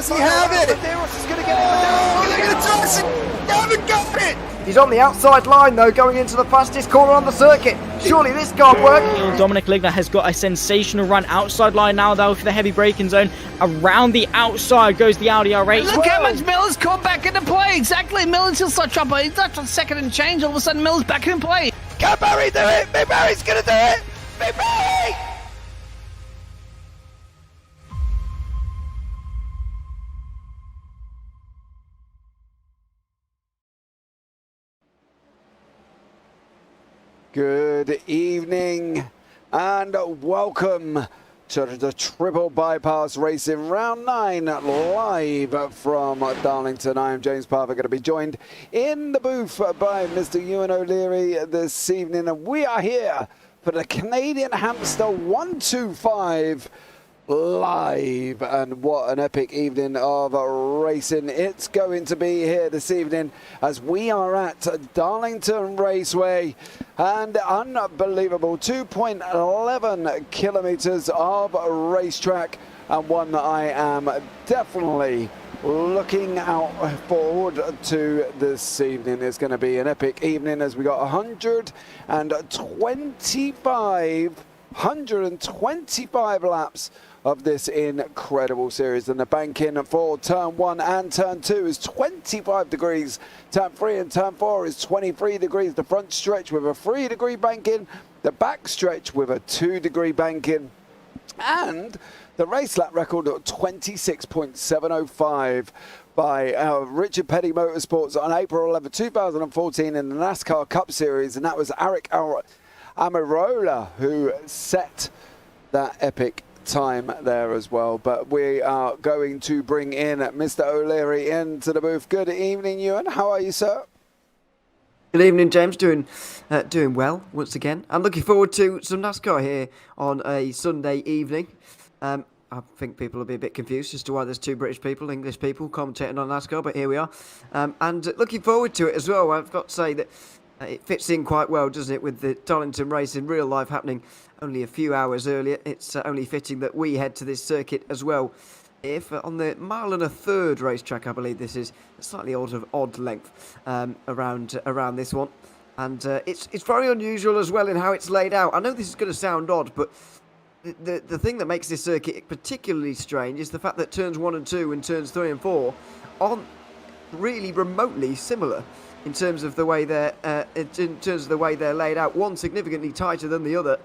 Does he have it? Medeiros is going to get it. Look at the toss. They haven't got it. He's on the outside line though, going into the fastest corner on the circuit. Surely this can't work. Dominic Ligner has got a sensational run outside line now though for the heavy braking zone. Around the outside goes the Audi R8. Look how much Miller's caught back into play. Exactly, Miller's still start trouble. He's not second and change. All of a sudden Miller's back in play. Can Barry do it? Big Barry's going to do it. Big Barry. Good evening and welcome to the Triple Bypass Racing Round 9 live from Darlington. I am James Parker, going to be joined in the booth by Mr. Ewan O'Leary this evening. And we are here for the Canadian Hamster 125 live, and what an epic evening of racing it's going to be here this evening as we are at Darlington Raceway, and unbelievable 2.11 kilometers of racetrack, and one that I am definitely looking out forward to this evening. It's going to be an epic evening as we got 125 laps of this incredible series, and the banking for turn 1 and turn 2 is 25 degrees, turn 3 and turn 4 is 23 degrees, the front stretch with a 3-degree banking, the back stretch with a 2-degree banking, and the race lap record of 26.705 by Richard Petty Motorsports on April 11, 2014 in the NASCAR Cup Series, and that was Eric Amarola who set that epic time there as well. But we are going to bring in Mr. O'Leary into the booth. Good evening, Ewan. How are you, sir? Good evening, James. Doing well once again. I'm looking forward to some NASCAR here on a Sunday evening. I think people will be a bit confused as to why there's two British people, English people, commentating on NASCAR, but here we are. And looking forward to it as well. I've got to say that it fits in quite well, doesn't it, with the Darlington race in real life happening only a few hours earlier. It's only fitting that we head to this circuit as well. If on the 1.33 mile racetrack, I believe this is a slightly odd length around this one, and it's very unusual as well in how it's laid out. I know this is going to sound odd, but the thing that makes this circuit particularly strange is the fact that turns 1 and 2 and turns 3 and 4 aren't really remotely similar in terms of the way they're laid out. One significantly tighter than the other,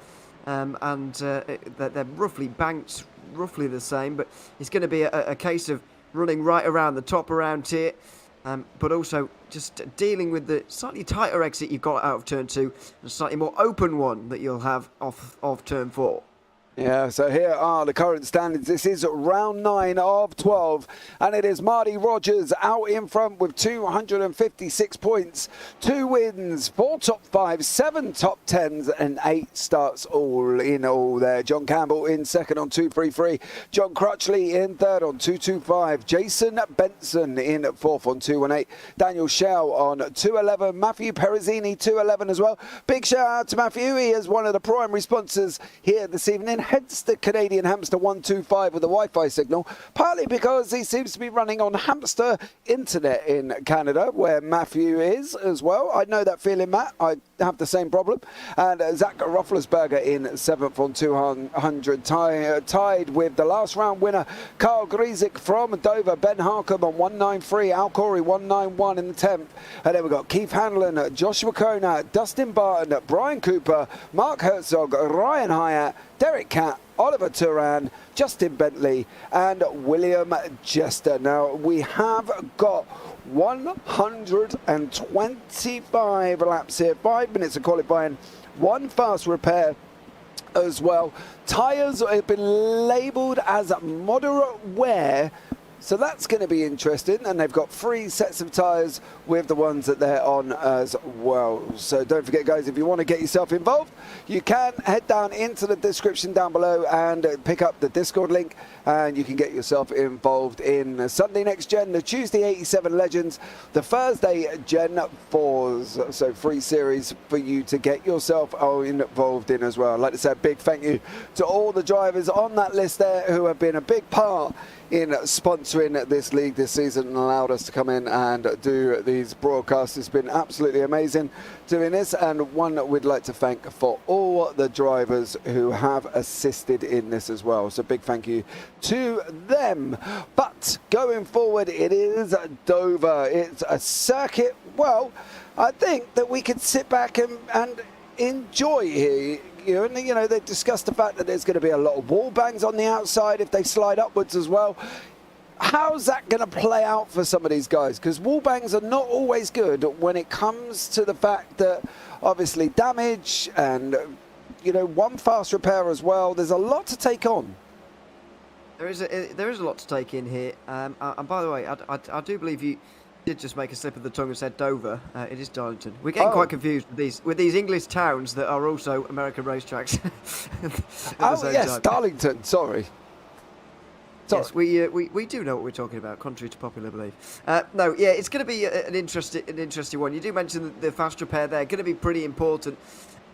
and they're roughly banked, roughly the same. But it's going to be a case of running right around the top around here, but also just dealing with the slightly tighter exit you've got out of turn 2, and a slightly more open one that you'll have off turn 4. Yeah, so here are the current standings. This is round 9 of 12, and it is Marty Rogers out in front with 256 points, 2 wins, 4 top 5s, 7 top 10s, and 8 starts all in all there. John Campbell in second on 233, John Crutchley in third on 225, Jason Benson in fourth on 218, Daniel Schell on 211, Matthew Perezzini 211 as well. Big shout out to Matthew. He is one of the primary sponsors here this evening. Hence the Canadian Hamster 125 with a Wi-Fi signal, partly because he seems to be running on Hamster Internet in Canada, where Matthew is as well. I know that feeling, Matt. I have the same problem. And Zach Roethlisberger in 7th on 200, tied with the last round winner, Carl Griezik from Dover, Ben Harcum on 193, Al Corey 191 in the 10th. And then we've got Keith Hanlon, Joshua Kona, Dustin Barton, Brian Cooper, Mark Herzog, Ryan Hyatt, Derek Catt, Oliver Turan, Justin Bentley, and William Jester. Now, we have got 125 laps here, 5 minutes of qualifying, 1 fast repair as well. Tyres have been labelled as moderate wear, so that's going to be interesting, and they've got 3 sets of tyres with the ones that they're on as well. So don't forget, guys, if you want to get yourself involved, you can head down into the description down below and pick up the Discord link, and you can get yourself involved in Sunday Next Gen, the Tuesday 87 Legends, the Thursday Gen 4s. So 3 series for you to get yourself involved in as well. I'd like to say a big thank you to all the drivers on that list there who have been a big part in sponsoring this league this season and allowed us to come in and do these broadcasts. It's been absolutely amazing doing this, and one that we'd like to thank for all the drivers who have assisted in this as well. So big thank you to them. But going forward, it is Dover. It's a circuit, well, I think that we could sit back and enjoy here. You know, they discussed the fact that there's going to be a lot of wall bangs on the outside if they slide upwards as well. How's that going to play out for some of these guys? Because wall bangs are not always good when it comes to the fact that obviously damage and, you know, one fast repair as well. There's a lot to take on. There is a lot to take in here. And by the way, I do believe you did just make a slip of the tongue and said Dover. It is Darlington. We're getting quite confused with these English towns that are also American racetracks. Oh yes, time. Darlington. Sorry. Yes, we do know what we're talking about, contrary to popular belief. No, yeah, it's going to be an interesting one. You do mention that the fast repair there going to be pretty important.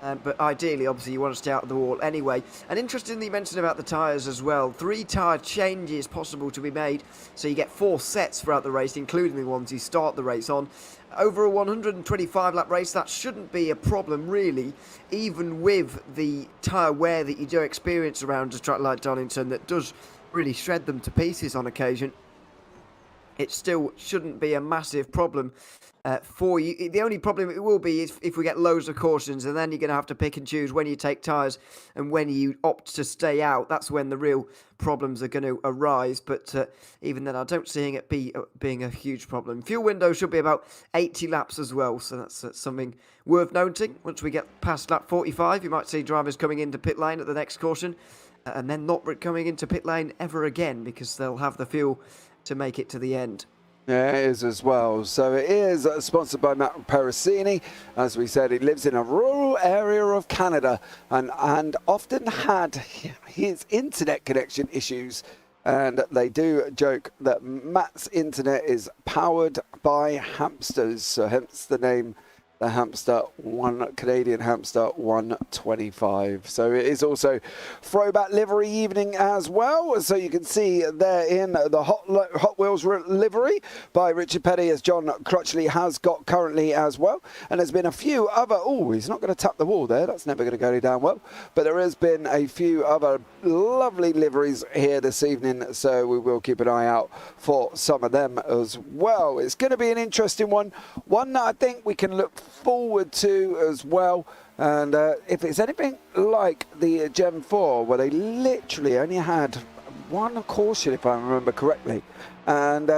But ideally, obviously, you want to stay out of the wall anyway. And interestingly, you mentioned about the tyres as well. 3 tyre changes possible to be made. So you get 4 sets throughout the race, including the ones you start the race on. Over a 125-lap race, that shouldn't be a problem, really, even with the tyre wear that you do experience around a track like Darlington that does really shred them to pieces on occasion. It still shouldn't be a massive problem for you. The only problem it will be is if we get loads of cautions, and then you're going to have to pick and choose when you take tyres and when you opt to stay out. That's when the real problems are going to arise. But even then, I don't see it being a huge problem. Fuel window should be about 80 laps as well, so that's something worth noting. Once we get past lap 45, you might see drivers coming into pit lane at the next caution, and then not coming into pit lane ever again because they'll have the fuel to make it to the end. Yeah, it is as well. So it is sponsored by Matt Pericini. As we said, he lives in a rural area of Canada and often had his internet connection issues. And they do joke that Matt's internet is powered by hamsters. So hence the name, the hamster, Canadian hamster 125. So it is also throwback livery evening as well. So you can see there in the Hot Wheels livery by Richard Petty, as John Crutchley has got currently as well. And there's been a few other, oh, he's not going to tap the wall there. That's never going to go down well. But there has been a few other lovely liveries here this evening. So we will keep an eye out for some of them as well. It's going to be an interesting one. One that I think we can look forward to as well. And if it's anything like the Gen 4, where they literally only had one caution, if I remember correctly, and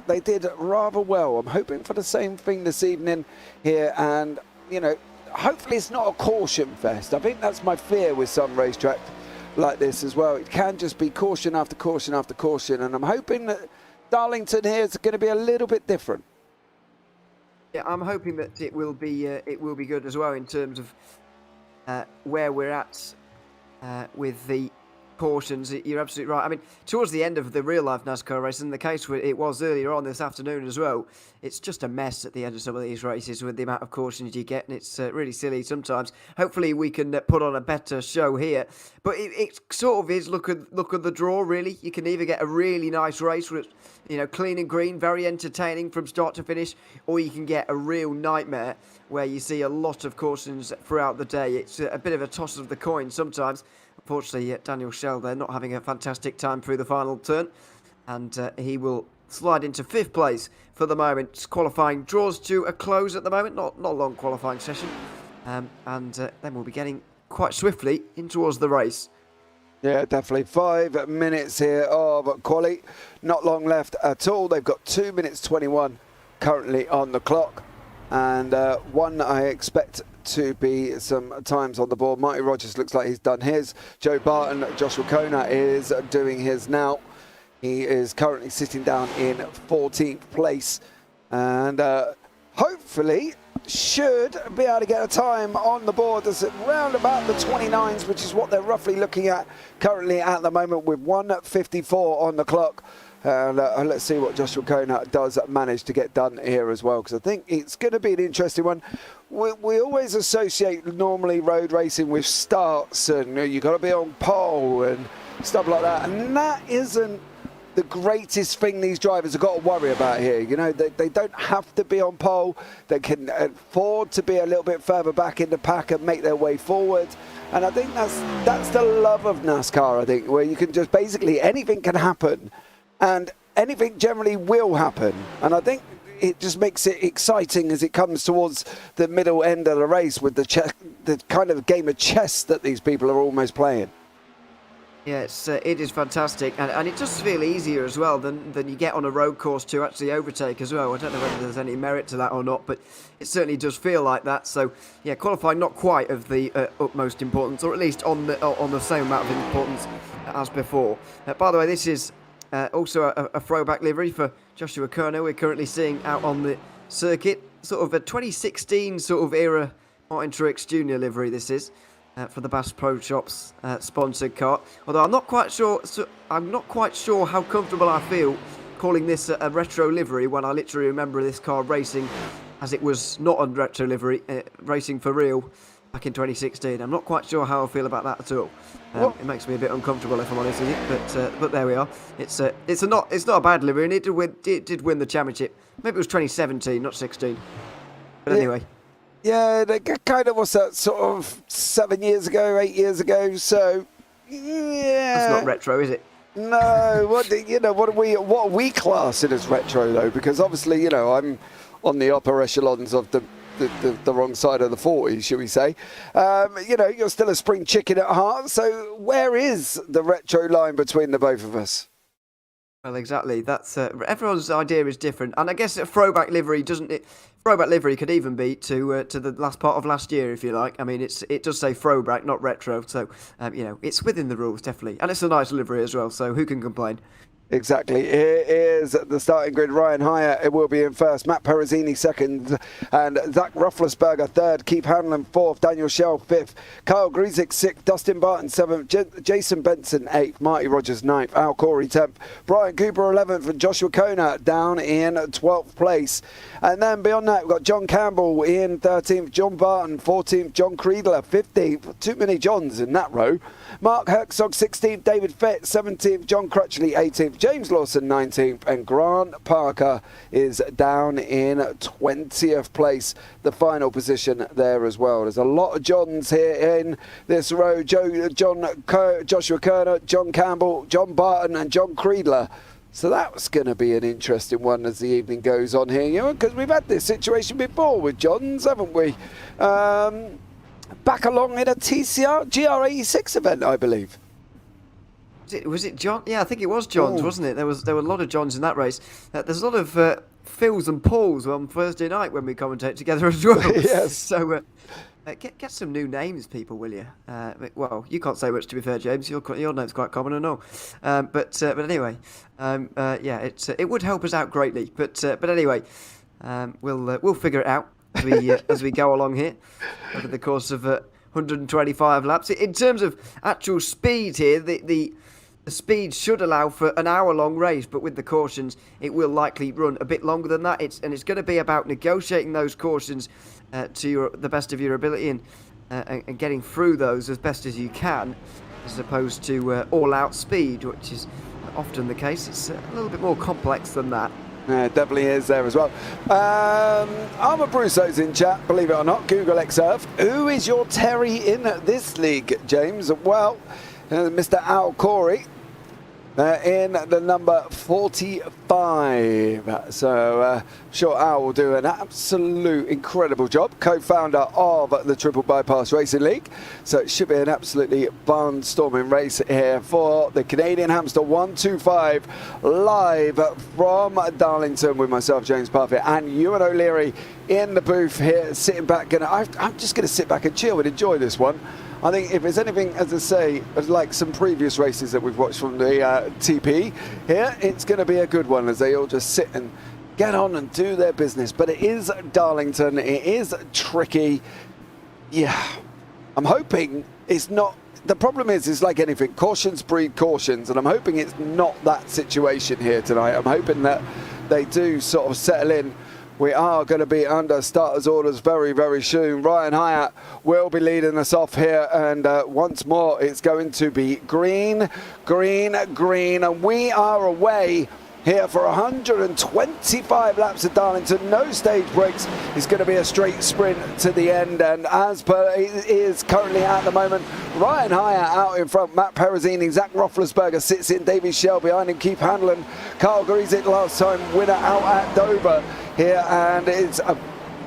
they did rather well. I'm hoping for the same thing this evening here, and you know, hopefully it's not a caution fest. I think that's my fear with some racetracks like this as well. It can just be caution after caution after caution, and I'm hoping that Darlington here is going to be a little bit different. Yeah, I'm hoping that it will be good as well in terms of where we're at with the cautions. You're absolutely right. I mean, towards the end of the real life NASCAR race, and the case where it was earlier on this afternoon as well, it's just a mess at the end of some of these races with the amount of cautions you get, and it's really silly sometimes. Hopefully we can put on a better show here, but it sort of is look at the draw, really. You can either get a really nice race with, you know, clean and green, very entertaining from start to finish, or you can get a real nightmare where you see a lot of cautions throughout the day. It's a bit of a toss of the coin sometimes. Unfortunately, Daniel Schell there not having a fantastic time through the final turn, and he will slide into 5th place for the moment. Qualifying draws to a close at the moment, not a long qualifying session, and then we'll be getting quite swiftly in towards the race. Yeah, definitely. 5 minutes here of quali. Not long left at all. They've got 2 minutes 21 currently on the clock. And one I expect to be some times on the board. Marty Rogers looks like he's done his. Joe Barton, Joshua Kona is doing his now. He is currently sitting down in 14th place. And hopefully should be able to get a time on the board that's around about the 29s, which is what they're roughly looking at currently at the moment, with 1:54 on the clock. Let's see what Joshua Kona does manage to get done here as well, because I think it's going to be an interesting one. We always associate normally road racing with starts, and you've got to be on pole and stuff like that, and that isn't the greatest thing these drivers have got to worry about here. You know, they don't have to be on pole. They can afford to be a little bit further back in the pack and make their way forward. And I think that's the love of NASCAR, I think, where you can just basically anything can happen and anything generally will happen. And I think it just makes it exciting as it comes towards the middle end of the race with the kind of game of chess that these people are almost playing. Yeah, it is fantastic, and it does feel easier as well than you get on a road course to actually overtake as well. I don't know whether there's any merit to that or not, but it certainly does feel like that. So, yeah, qualifying not quite of the utmost importance, or at least on the same amount of importance as before. By the way, this is also a throwback livery for Joshua Kerner. We're currently seeing out on the circuit, sort of a 2016 sort of era Martin Truex Jr. livery. This is. For the Bass Pro Shops sponsored car. Although I'm not quite sure how comfortable I feel calling this a retro livery when I literally remember this car racing as it was not on retro livery, racing for real back in 2016. I'm not quite sure how I feel about that at all. It makes me a bit uncomfortable if I'm honest with you. But there we are. It's not a bad livery, and it did win the championship. Maybe it was 2017, not 16. But anyway. Yeah, they kind of was that sort of 7 years ago, 8 years ago. So, yeah, that's not retro, is it? No. What are we classing as retro though? Because obviously, I'm on the upper echelons of the wrong side of the 40s, shall we say? You're still a spring chicken at heart. So, where is the retro line between the both of us? Well, exactly. That's everyone's idea is different, and I guess a throwback livery Throwback livery could even be to the last part of last year, if you like. I mean, it does say throwback, not retro, so it's within the rules definitely, and it's a nice livery as well. So who can complain? Exactly. Here is the starting grid. Ryan Hyatt will be in first, Matt Perezzini second, and Zach Roethlisberger third, Keith Hanlon fourth, Daniel Schell fifth, Kyle Griesick sixth, Dustin Barton seventh, Jason Benson eighth, Marty Rogers ninth, Al Corey 10th, Brian Cooper 11th, and Joshua Kona down in 12th place. And then beyond that, we've got John Campbell in 13th, John Barton 14th, John Creedler 15th, too many Johns in that row, Mark Herzog 16th, David Fett 17th, John Crutchley 18th, James Lawson 19th, and Grant Parker is down in 20th place, the final position there as well. There's a lot of Johns here in this row. Joshua Kerner, John Campbell, John Barton and John Creedler. So that's going to be an interesting one as the evening goes on here, because we've had this situation before with Johns, haven't we? Back along in a TCR GR86 event, I believe. Was it John? Yeah, I think it was John's, wasn't it? There were a lot of Johns in that race. There's a lot of Phils and Pauls on Thursday night when we commentate together as well. Yes. So get some new names, people, will you? Well, you can't say much, to be fair, James. Your name's quite common, I know. But anyway, it would help us out greatly. But anyway, we'll figure it out as we go along here over the course of 125 laps. In terms of actual speed here, the speed should allow for an hour-long race, but with the cautions, it will likely run a bit longer than that. It's going to be about negotiating those cautions to the best of your ability and getting through those as best as you can, as opposed to all-out speed, which is often the case. It's a little bit more complex than that. Yeah, it definitely is there as well. Armour Brusso's in chat, believe it or not. Google Xearth. Who is your Terry in this league, James? Well, Mr. Al Corey in the number 45. So I'm sure Al will do an absolute incredible job. Co-founder of the Triple Bypass Racing League. So it should be an absolutely barnstorming race here for the Canadian Hamster 125 live from Darlington with myself, James Parfitt, and Ewan O'Leary in the booth here, sitting back. I'm just going to sit back and chill and enjoy this one. I think if there's anything, as I say, like some previous races that we've watched from the TP here, it's going to be a good one as they all just sit and get on and do their business. But it is Darlington. It is tricky. Yeah, I'm hoping it's not. The problem is like anything, cautions breed cautions, and I'm hoping it's not that situation here tonight. I'm hoping that they do sort of settle in we are going to be under starters orders very, very soon. Ryan Hyatt will be leading us off here, and once more it's going to be green, green, green, and we are away here for 125 laps at Darlington. No stage breaks. It's going to be a straight sprint to the end, and as per it is currently at the moment, Ryan Hyatt out in front, Matt Perezzini, Zach Roethlisberger sits in, Davy Shell behind him, Keith Hanlon, Carl Griesick, last time winner out at Dover here, and it's a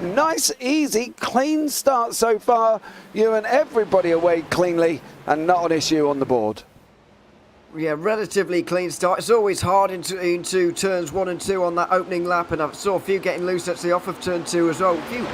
nice, easy, clean start so far. You and everybody away cleanly, and not an issue on the board. Yeah, relatively clean start. It's always hard into turns 1 and 2 on that opening lap, and I saw a few getting loose actually off of turn 2 as well. A few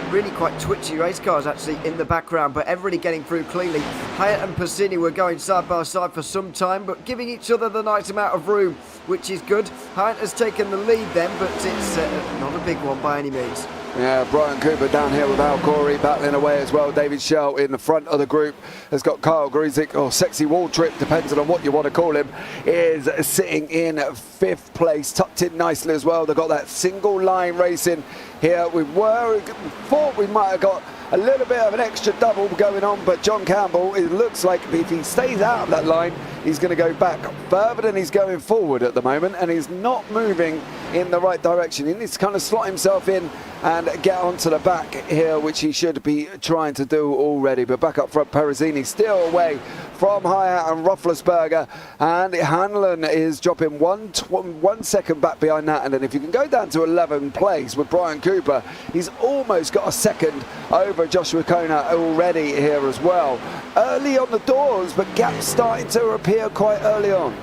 really quite twitchy race cars actually in the background, but everybody getting through cleanly. Hyatt and Passini were going side by side for some time, but giving each other the nice amount of room, which is good. Hyatt has taken the lead then, but it's not a big one by any means. Yeah, Brian Cooper down here with Al Corey battling away as well. David Shell in the front of the group has got Carl Griesick, or Sexy Wall Trip, depending on what you want to call him, is sitting in 5th place, tucked in nicely as well. They've got that single line racing here. We thought we might have got a little bit of an extra double going on, but John Campbell, it looks like if he stays out of that line, he's going to go back further than he's going forward at the moment, and he's not moving in the right direction. He needs to kind of slot himself in and get onto the back here, which he should be trying to do already. But back up front, Perezzini still away from Hyatt and Roethlisberger, and Hanlon is dropping 1 second back behind that. And then if you can go down to 11th place with Brian Cooper, he's almost got a second over Joshua Kona already here as well. Early on the doors, but gaps starting to appear quite early on.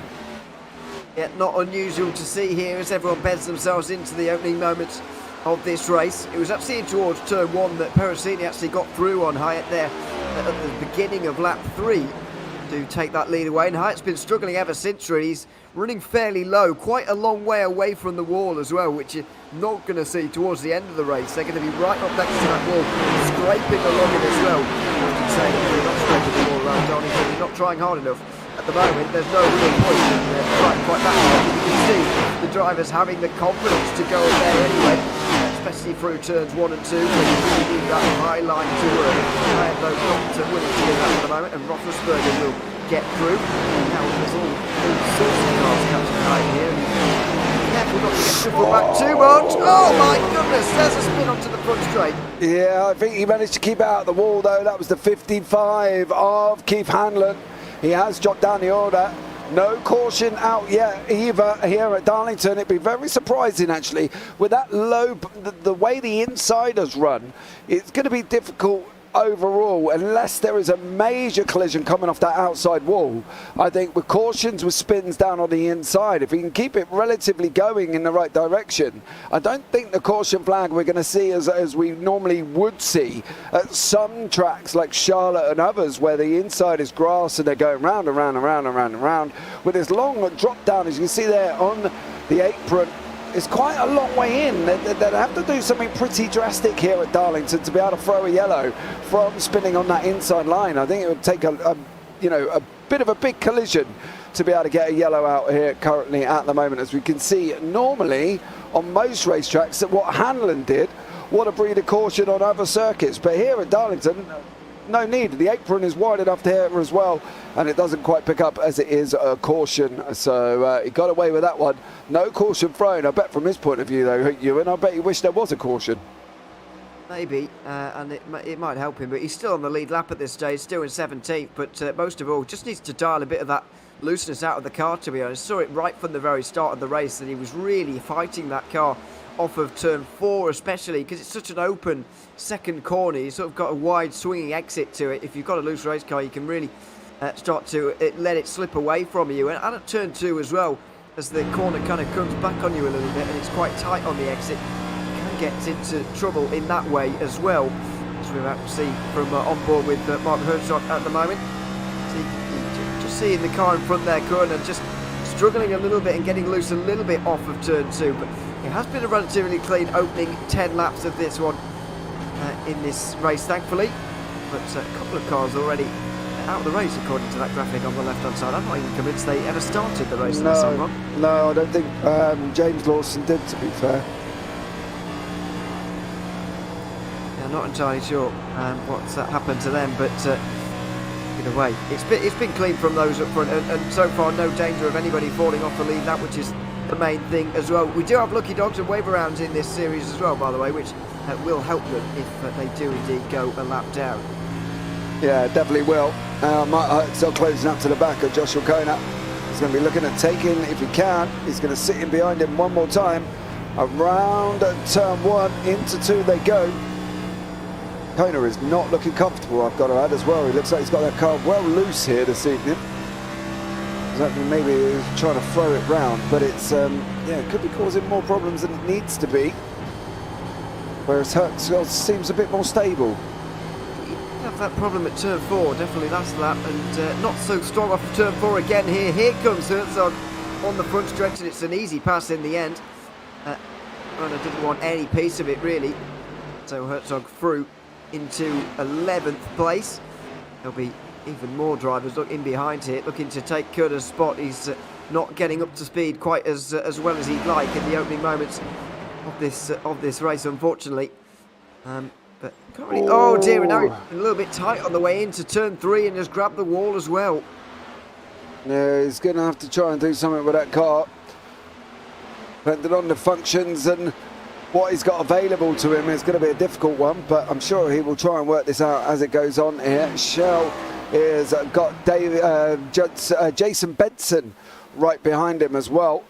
Yeah, not unusual to see here as everyone beds themselves into the opening moments of this race. It was actually towards turn 1 that Perezzini actually got through on Hyatt there at the beginning of lap 3 to take that lead away, and Hyatt's been struggling ever since. Really, he's running fairly low, quite a long way away from the wall as well, which you're not going to see towards the end of the race. They're going to be right up next to that wall, scraping along it as well. I can say they're not scraping the wall around Darlington, they're not trying hard enough. At the moment, there's no real point in trying quite that hard. You can see the drivers having the confidence to go there anyway, especially through turns 1 and 2, where you really need that high line to work. I have no not willing to do that at the moment, and Roethlisberger will get through. Now there's all sorts of cars catching high here. Careful not to get triple back too much. Oh my goodness, there's a spin onto the front straight. Yeah, I think he managed to keep it out of the wall though. That was the 55 of Keith Hanlon. He has dropped down the order. No caution out yet either here at Darlington. It'd be very surprising actually with that low, the way the insiders run. It's going to be difficult overall unless there is a major collision coming off that outside wall. I think with cautions, with spins down on the inside, if we can keep it relatively going in the right direction, I don't think the caution flag we're going to see as we normally would see at some tracks like Charlotte and others where the inside is grass and they're going round and round and round and round and round with this long drop down, as you can see there on the apron. It's quite a long way in. They'd have to do something pretty drastic here at Darlington to be able to throw a yellow from spinning on that inside line. I think it would take a bit of a big collision to be able to get a yellow out here currently at the moment. As we can see, normally on most racetracks, that what Hanlon did, what a breed of caution on other circuits. But here at Darlington, no need. The apron is wide enough here as well, and it doesn't quite pick up as it is a caution. So he got away with that one. No caution thrown. I bet from his point of view, though, Ewan, I bet he wished there was a caution. Maybe, and it might help him, but he's still on the lead lap at this stage, still in 17th. But most of all, just needs to dial a bit of that looseness out of the car, to be honest. Saw it right from the very start of the race that he was really fighting that car off of turn 4 especially, because it's such an open second corner. You sort of got a wide swinging exit to it. If you've got a loose race car, you can really start to let it slip away from you. And at turn 2 as well, as the corner kind of comes back on you a little bit and it's quite tight on the exit, you can get into trouble in that way as well, as we're about to see from on board with Mark Herzog at the moment. So you can just see in the car in front there, Corner just struggling a little bit and getting loose a little bit off of turn 2, but it has been a relatively clean opening 10 laps of this one in this race, thankfully. But a couple of cars already out of the race, according to that graphic on the left-hand side. I'm not even convinced they ever started the race. No, I don't think James Lawson did, to be fair. not entirely sure what's happened to them, but either way, it's been clean from those up front, and so far no danger of anybody falling off the lead, that which is the main thing as well. We do have lucky dogs and wave arounds in this series as well, by the way, which will help them if they do indeed go a lap down. Yeah, definitely will. Still closing up to the back of Joshua Kona. He's going to be looking at taking, if he can, he's going to sit in behind him one more time. Around turn 1, into 2 they go. Kona is not looking comfortable, I've got to add as well. He looks like he's got that car well loose here this evening. Maybe he's trying to throw it round, but it's, it could be causing more problems than it needs to be. Whereas Hertzfeld seems a bit more stable. Have that problem at turn 4, definitely last lap, and not so strong off of turn 4 again here. Here comes Herzog on the front stretch, and it's an easy pass in the end. Runner didn't want any piece of it really, so Herzog through into 11th place. There'll be even more drivers in behind here, looking to take Kona's spot. He's not getting up to speed quite as well as he'd like in the opening moments of this race, unfortunately. But can't really, oh dear, and now he's a little bit tight on the way into turn 3 and has grabbed the wall as well. Yeah, he's going to have to try and do something with that car. Depending on the functions and what he's got available to him, it's going to be a difficult one, but I'm sure he will try and work this out as it goes on here. Shell is got Jason Benson right behind him as well.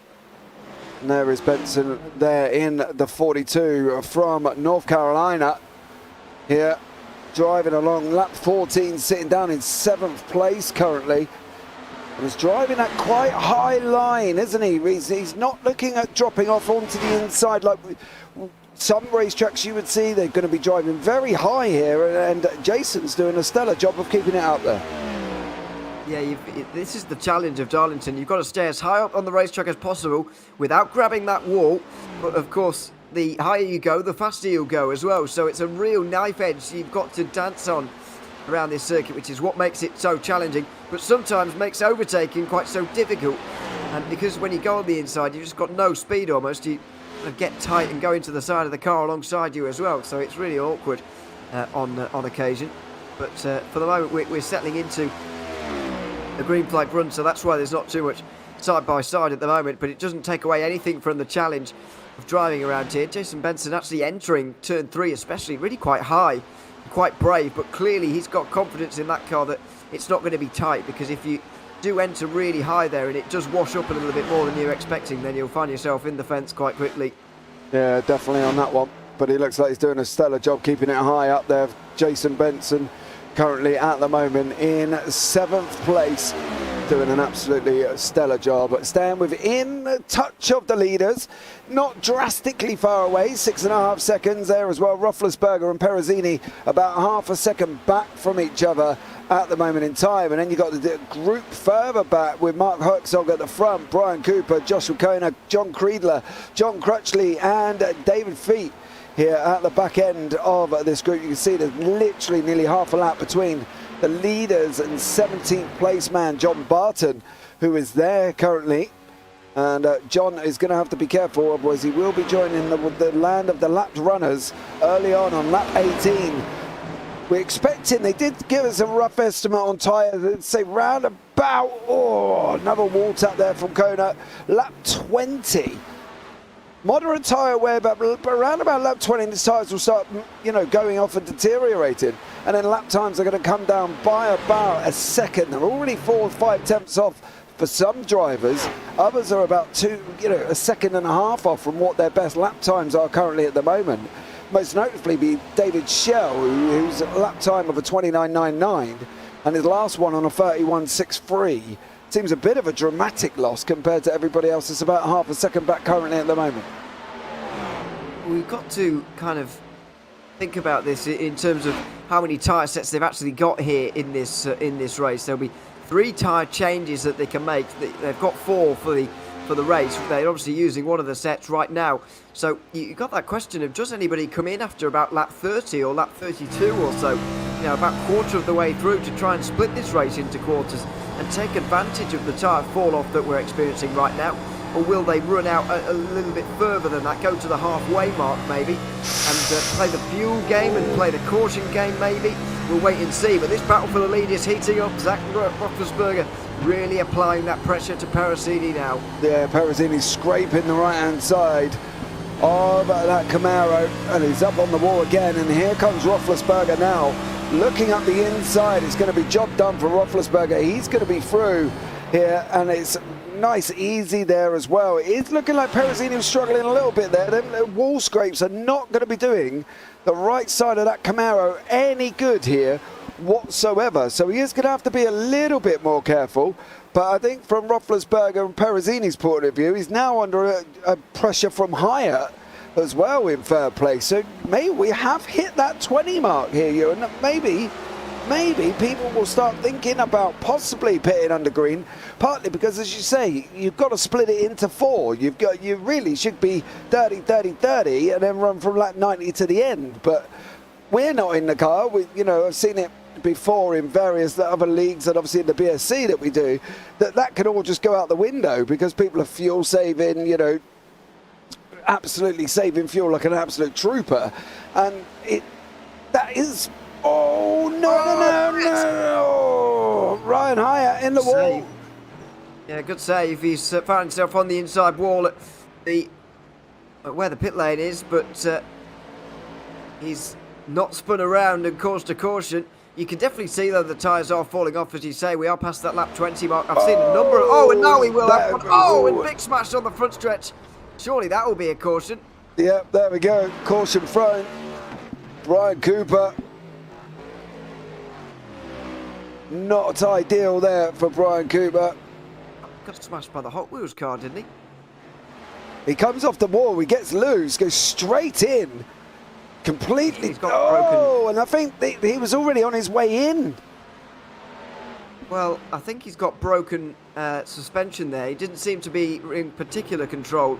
And there is Benson there in the 42 from North Carolina. Here, driving along lap 14, sitting down in 7th place currently. And he's driving at quite high line, isn't he? He's not looking at dropping off onto the inside like some racetracks you would see. They're going to be driving very high here, and Jason's doing a stellar job of keeping it out there. Yeah, this is the challenge of Darlington. You've got to stay as high up on the racetrack as possible without grabbing that wall. But of course, the higher you go, the faster you'll go as well. So it's a real knife edge you've got to dance on around this circuit, which is what makes it so challenging, but sometimes makes overtaking quite so difficult. And because when you go on the inside, you've just got no speed almost. You get tight and go into the side of the car alongside you as well. So it's really awkward on occasion. But for the moment, we're settling into a green flag run, so that's why there's not too much side by side at the moment, but it doesn't take away anything from the challenge of driving around here. Jason Benson actually entering turn 3 especially really quite high, quite brave, but clearly he's got confidence in that car that it's not going to be tight, because if you do enter really high there and it does wash up a little bit more than you're expecting, then you'll find yourself in the fence quite quickly. Yeah, definitely on that one, but he looks like he's doing a stellar job keeping it high up there. Jason Benson currently at the moment in 7th place, doing an absolutely stellar job, staying within a touch of the leaders, not drastically far away, 6.5 seconds there as well. Roethlisberger and Perezzini about half a second back from each other at the moment in time, and then you've got the group further back with Mark Herzog at the front, Brian Cooper, Joshua Kona, John Creedler, John Crutchley and David Feet here at the back end of this group. You can see there's literally nearly half a lap between the leaders and 17th place man John Barton, who is there currently, and John is going to have to be careful, otherwise he will be joining the land of the lapped runners early on lap 18. We're expecting, they did give us a rough estimate on tyres, they'd say round about, another wall tap there from Kona, lap 20. Moderate tyre wear, but around about lap 20, the tyres will start, going off and deteriorating. And then lap times are going to come down by about a second. They're already 4 or 5 tenths off for some drivers. Others are about a second and a half off from what their best lap times are currently at the moment. Most notably be David Schell, who's a lap time of a 29.99, and his last one on a 31.63. Seems a bit of a dramatic loss compared to everybody else. It's about half a second back currently at the moment. We've got to kind of think about this in terms of how many tyre sets they've actually got here in this race. There'll be 3 tyre changes that they can make. They've got 4 for the race. They're obviously using one of the sets right now. So you've got that question of, does anybody come in after about lap 30 or lap 32 or so, about quarter of the way through, to try and split this race into quarters and take advantage of the tyre fall off that we're experiencing right now? or will they run out a little bit further than that, go to the halfway mark maybe, and play the fuel game and play the caution game maybe? We'll wait and see, but this battle for the lead is heating up. Zach Roethlisberger really applying that pressure to Perosini now. Yeah, Perosini's scraping the right-hand side of that Camaro, and he's up on the wall again, and here comes Roethlisberger now, looking up the inside. It's going to be job done for Roethlisberger. He's going to be through here, and it's nice, easy there as well. It's looking like Perosini was struggling a little bit there. The wall scrapes are not going to be doing the right side of that Camaro any good here whatsoever. So he is going to have to be a little bit more careful. But I think from Roethlisberger and Perosini's point of view, he's now under a pressure from Hyatt as well in third place. So maybe we have hit that 20 mark here, Ewan. Maybe people will start thinking about possibly pitting under green, partly because, as you say, you've got to split it into four. You really should be 30, 30, 30 and then run from lap 90 to the end. But we're not in the car. I've seen it before in various other leagues and obviously in the BSC that we do, that can all just go out the window because people are fuel saving, absolutely saving fuel like an absolute trooper. And that is... Oh, no. Ryan Hyatt in the wall. Yeah, good save. He's found himself on the inside wall at where the pit lane is, but he's not spun around and caused a caution. You can definitely see, though, the tyres are falling off, as you say. We are past that lap 20 mark. I've seen a number of... Oh, and now we will have one. Oh, and big smash on the front stretch. Surely that will be a caution. Yep, there we go. Caution front. Brian Cooper. Not ideal there for Brian Cooper. Got smashed by the Hot Wheels car, didn't he? He comes off the wall, he gets loose, goes straight in. Completely. He's got broken. And I think he was already on his way in. Well, I think he's got broken suspension there. He didn't seem to be in particular control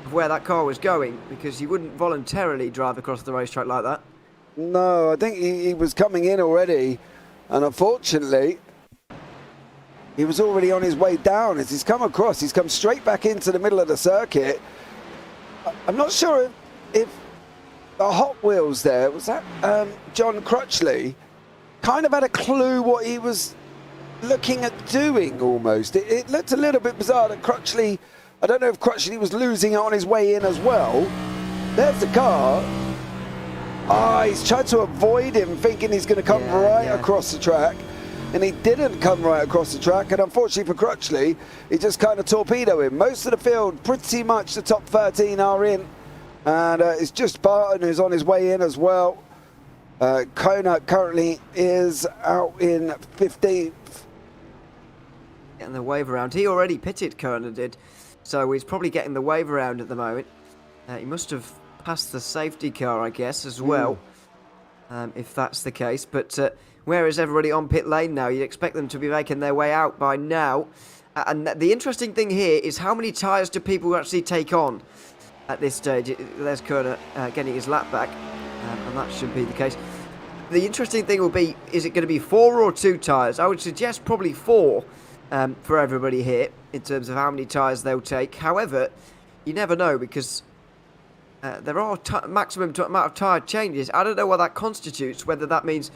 of where that car was going, because he wouldn't voluntarily drive across the racetrack like that. No, I think he was coming in already. And unfortunately, he was already on his way down. As he's come across, he's come straight back into the middle of the circuit. I'm not sure if the Hot Wheels there, was that John Crutchley, kind of had a clue what he was looking at doing almost. It looked a little bit bizarre that Crutchley, I don't know if Crutchley was losing it on his way in as well. There's the car. He's tried to avoid him, thinking he's going to come across the track. And he didn't come right across the track. And unfortunately for Crutchley, he just kind of torpedoed him. Most of the field, pretty much the top 13 are in. And it's just Barton who's on his way in as well. Kona currently is out in 15th. Getting the wave around. He already pitted, Kona did. So he's probably getting the wave around at the moment. He must have past the safety car, I guess, as well, if that's the case. But where is everybody on pit lane now? You'd expect them to be making their way out by now. And the interesting thing here is how many tyres do people actually take on at this stage? There's Kerner getting his lap back, and that should be the case. The interesting thing will be, is it going to be 4 or 2 tyres? I would suggest probably 4 for everybody here in terms of how many tyres they'll take. However, you never know, because there are maximum amount of tyre changes. I don't know what that constitutes, whether that means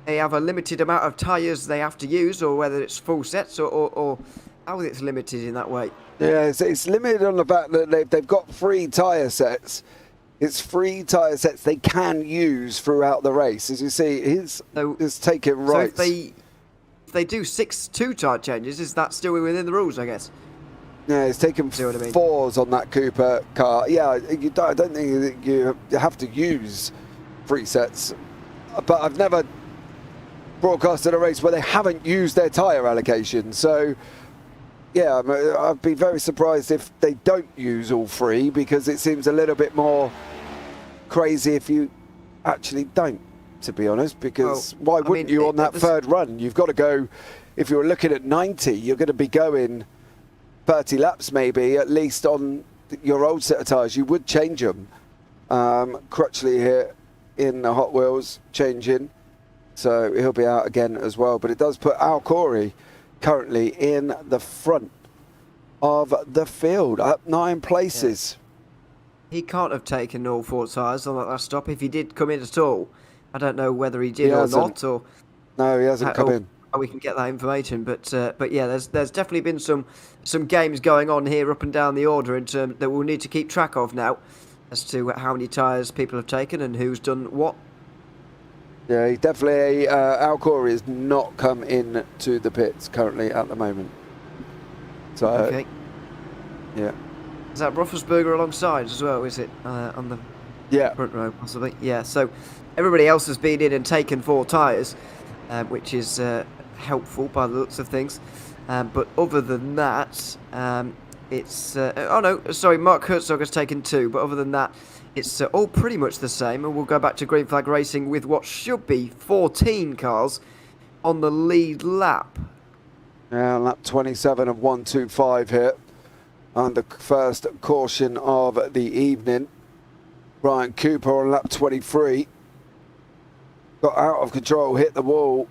they have a limited amount of tyres they have to use, or whether it's full sets, or how it's limited in that way. Yeah, it's limited on the fact that they've got 3 tyre sets. It's 3 tyre sets they can use throughout the race. As you see, he's taking right. So if they do 2 tyre changes, is that still within the rules, I guess? Yeah, it's taken 4s on that Cooper car. Yeah, I don't think you have to use 3 sets. But I've never broadcasted a race where they haven't used their tyre allocation. So, yeah, I'd be very surprised if they don't use all 3, because it seems a little bit more crazy if you actually don't, to be honest. Because why wouldn't you on that third run? You've got to go, if you're looking at 90, you're going to be going 30 laps maybe, at least on your old set of tyres. You would change them. Crutchley here in the Hot Wheels changing, so he'll be out again as well. But it does put Al Corey currently in the front of the field, up 9 places. He can't have taken all 4 tyres on that last stop. If he did come in at all, I don't know whether he did or not, or no, he hasn't come in. How we can get that information, but yeah, there's definitely been some games going on here up and down the order in terms that we'll need to keep track of now, as to how many tyres people have taken and who's done what. Yeah, he definitely. Al Corey has not come in to the pits currently at the moment. So, Okay. Yeah. Is that Roethlisberger alongside as well, is it? On the front row, possibly. Yeah, so everybody else has been in and taken 4 tyres, which is helpful by the looks of things. But other than that, it's... oh no, sorry, Mark Herzog has taken 2, but other than that, it's all pretty much the same. And we'll go back to Green Flag Racing with what should be 14 cars on the lead lap. Yeah, lap 27 of 125 here. On the first caution of the evening. Brian Cooper on lap 23. Got out of control, hit the wall.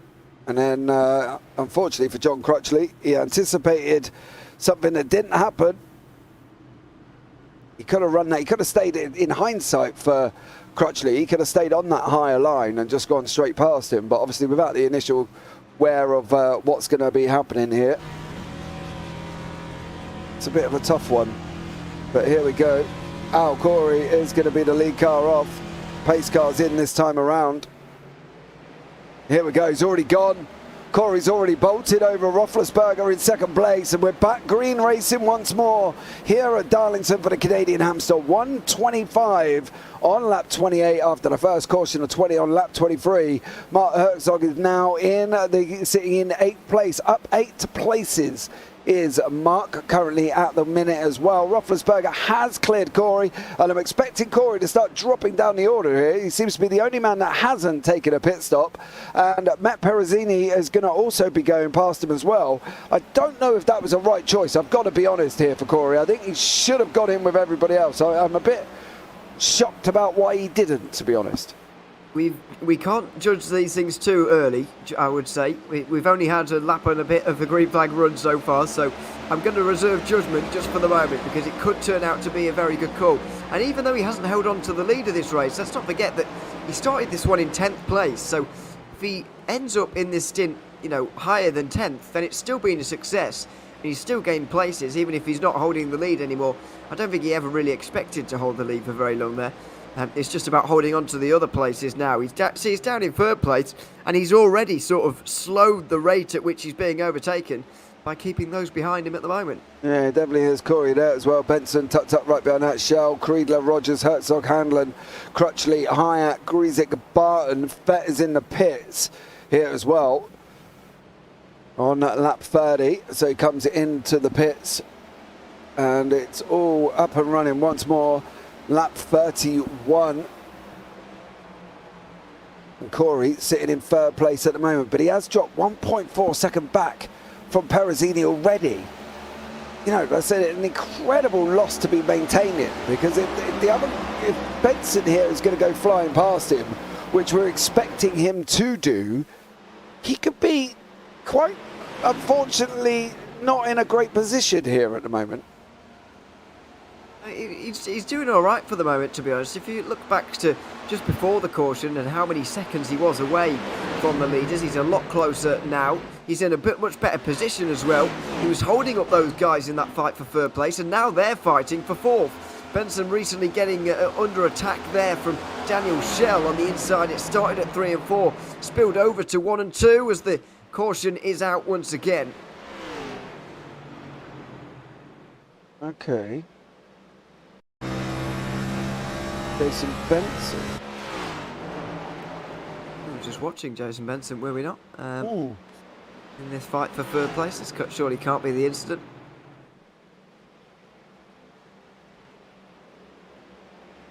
And then, unfortunately for John Crutchley, he anticipated something that didn't happen. He could have run that. He could have stayed in hindsight for Crutchley. He could have stayed on that higher line and just gone straight past him. But obviously without the initial aware of what's going to be happening here. It's a bit of a tough one, but here we go. Al Corey is going to be the lead car off. Pace car's in this time around. Here we go, he's already gone. Corey's already bolted over Roethlisberger in second place, and we're back green racing once more here at Darlington for the Canadian Hamster. 125 on lap 28 after the first caution of 20 on lap 23. Mark Herzog is now sitting in 8th place, up 8 places. Is Mark currently at the minute as well. Roethlisberger has cleared Corey, and I'm expecting Corey to start dropping down the order here. He seems to be the only man that hasn't taken a pit stop, and Matt Perezzini is going to also be going past him as well. I don't know if that was a right choice. I've got to be honest here for Corey. I think he should have got in with everybody else. I'm a bit shocked about why he didn't, to be honest. We can't judge these things too early, I would say. We've only had a lap and a bit of the green flag run so far, so I'm going to reserve judgment just for the moment, because it could turn out to be a very good call. And even though he hasn't held on to the lead of this race, let's not forget that he started this one in 10th place. So if he ends up in this stint, higher than 10th, then it's still been a success. And he's still gained places, even if he's not holding the lead anymore. I don't think he ever really expected to hold the lead for very long there. It's just about holding on to the other places now. He's down in 3rd place, and he's already sort of slowed the rate at which he's being overtaken by keeping those behind him at the moment. Yeah, definitely has Corey there as well. Benson tucked up right behind that. Shell, Creedler, Rogers, Herzog, Handlin, Crutchley, Hyatt, Grizik, Barton. Fett is in the pits here as well on lap 30. So he comes into the pits, and it's all up and running once more. Lap 31. And Corey sitting in 3rd place at the moment, but he has dropped 1.4 second back from Perezzini already. I said, an incredible loss to be maintaining, because if Benson here is going to go flying past him, which we're expecting him to do, he could be quite, unfortunately, not in a great position here at the moment. He's doing all right for the moment, to be honest. If you look back to just before the caution and how many seconds he was away from the leaders, he's a lot closer now. He's in a much better position as well. He was holding up those guys in that fight for 3rd place, and now they're fighting for 4th. Benson recently getting under attack there from Daniel Schell on the inside. It started at 3 and 4, spilled over to 1 and 2 as the caution is out once again. Okay. Jason Benson. We were just watching Jason Benson, were we not? In this fight for 3rd place. This surely can't be the incident.